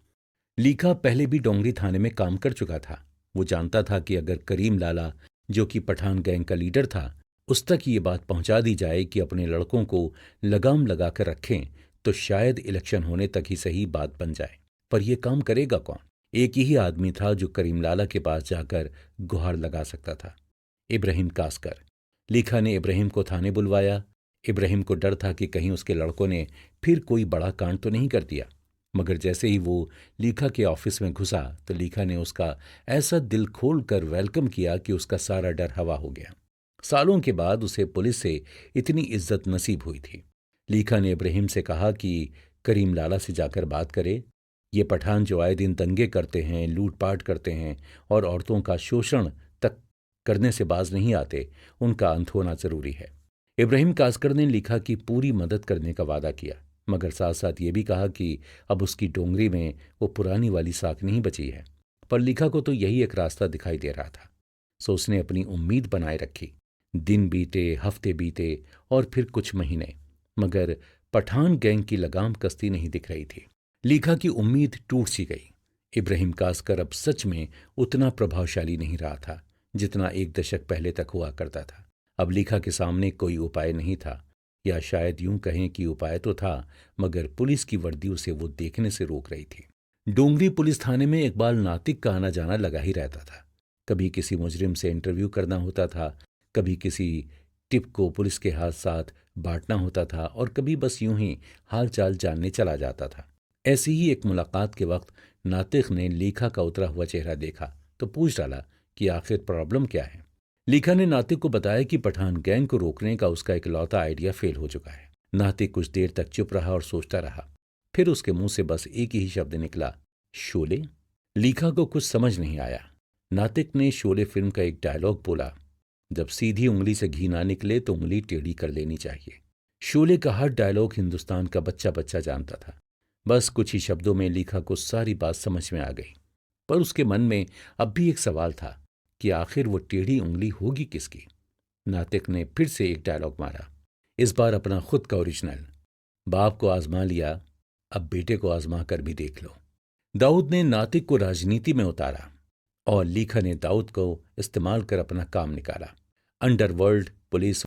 B: लीखा पहले भी डोंगरी थाने में काम कर चुका था। वो जानता था कि अगर करीम लाला, जो कि पठान गैंग का लीडर था, उस तक ये बात पहुंचा दी जाए कि अपने लड़कों को लगाम लगाकर रखें, तो शायद इलेक्शन होने तक ही सही बात बन जाए। पर यह काम करेगा कौन? एक ही आदमी था जो करीम लाला के पास जाकर गुहार लगा सकता था, इब्राहिम कासकर। लीखा ने इब्राहिम को थाने बुलवाया। इब्राहिम को डर था कि कहीं उसके लड़कों ने फिर कोई बड़ा कांड तो नहीं कर दिया। मगर जैसे ही वो लीखा के ऑफिस में घुसा तो लीखा ने उसका ऐसा दिल खोल कर वेलकम किया कि उसका सारा डर हवा हो गया। सालों के बाद उसे पुलिस से इतनी इज्जत नसीब हुई थी। लीखा ने इब्राहिम से कहा कि करीम लाला से जाकर बात करे। ये पठान जो आए दिन दंगे करते हैं, लूटपाट करते हैं और औरतों का शोषण तक करने से बाज नहीं आते, उनका अंत होना जरूरी है। इब्राहिम कासकर ने लीखा की पूरी मदद करने का वादा किया, मगर साथ साथ ये भी कहा कि अब उसकी डोंगरी में वो पुरानी वाली साख नहीं बची है। पर लीखा को तो यही एक रास्ता दिखाई दे रहा था, सो उसने अपनी उम्मीद बनाए रखी। दिन बीते, हफ्ते बीते और फिर कुछ महीने, मगर पठान गैंग की लगाम कसती नहीं दिख रही थी। लीखा की उम्मीद टूट सी गई। इब्राहिम कासकर अब सच में उतना प्रभावशाली नहीं रहा था जितना एक दशक पहले तक हुआ करता था। अब लीखा के सामने कोई उपाय नहीं था, या शायद यूं कहें कि उपाय तो था, मगर पुलिस की वर्दी उसे वो देखने से रोक रही थी। डोंगरी पुलिस थाने में इकबाल नातिक का आना जाना लगा ही रहता था। कभी किसी मुजरिम से इंटरव्यू करना होता था, कभी किसी टिप को पुलिस के हाथ साथ बांटना होता था और कभी बस यूं ही हाल चाल जानने चला जाता था। ऐसी ही एक मुलाकात के वक्त नातिक ने लीखा का उतरा हुआ चेहरा देखा तो पूछ डाला कि आखिर प्रॉब्लम क्या है। लीखा ने नातिक को बताया कि पठान गैंग को रोकने का उसका इकलौता आइडिया फेल हो चुका है। नातिक कुछ देर तक चुप रहा और सोचता रहा। फिर उसके मुंह से बस एक ही शब्द निकला, शोले। लीखा को कुछ समझ नहीं आया। नातिक ने शोले फिल्म का एक डायलॉग बोला, जब सीधी उंगली से घी ना निकले तो उंगली टेढ़ी कर लेनी चाहिए। शोले का हर डायलॉग हिंदुस्तान का बच्चा बच्चा जानता था। बस कुछ ही शब्दों में लीखा को सारी बात समझ में आ गई, पर उसके मन में अब भी एक सवाल था कि आखिर वो टेढ़ी उंगली होगी किसकी। नातिक ने फिर से एक डायलॉग मारा, इस बार अपना खुद का ओरिजिनल। बाप को आजमा लिया, अब बेटे को आजमा कर भी देख लो। दाऊद ने नातिक को राजनीति में उतारा और लीखा ने दाऊद को इस्तेमाल कर अपना काम निकाला। Underworld, police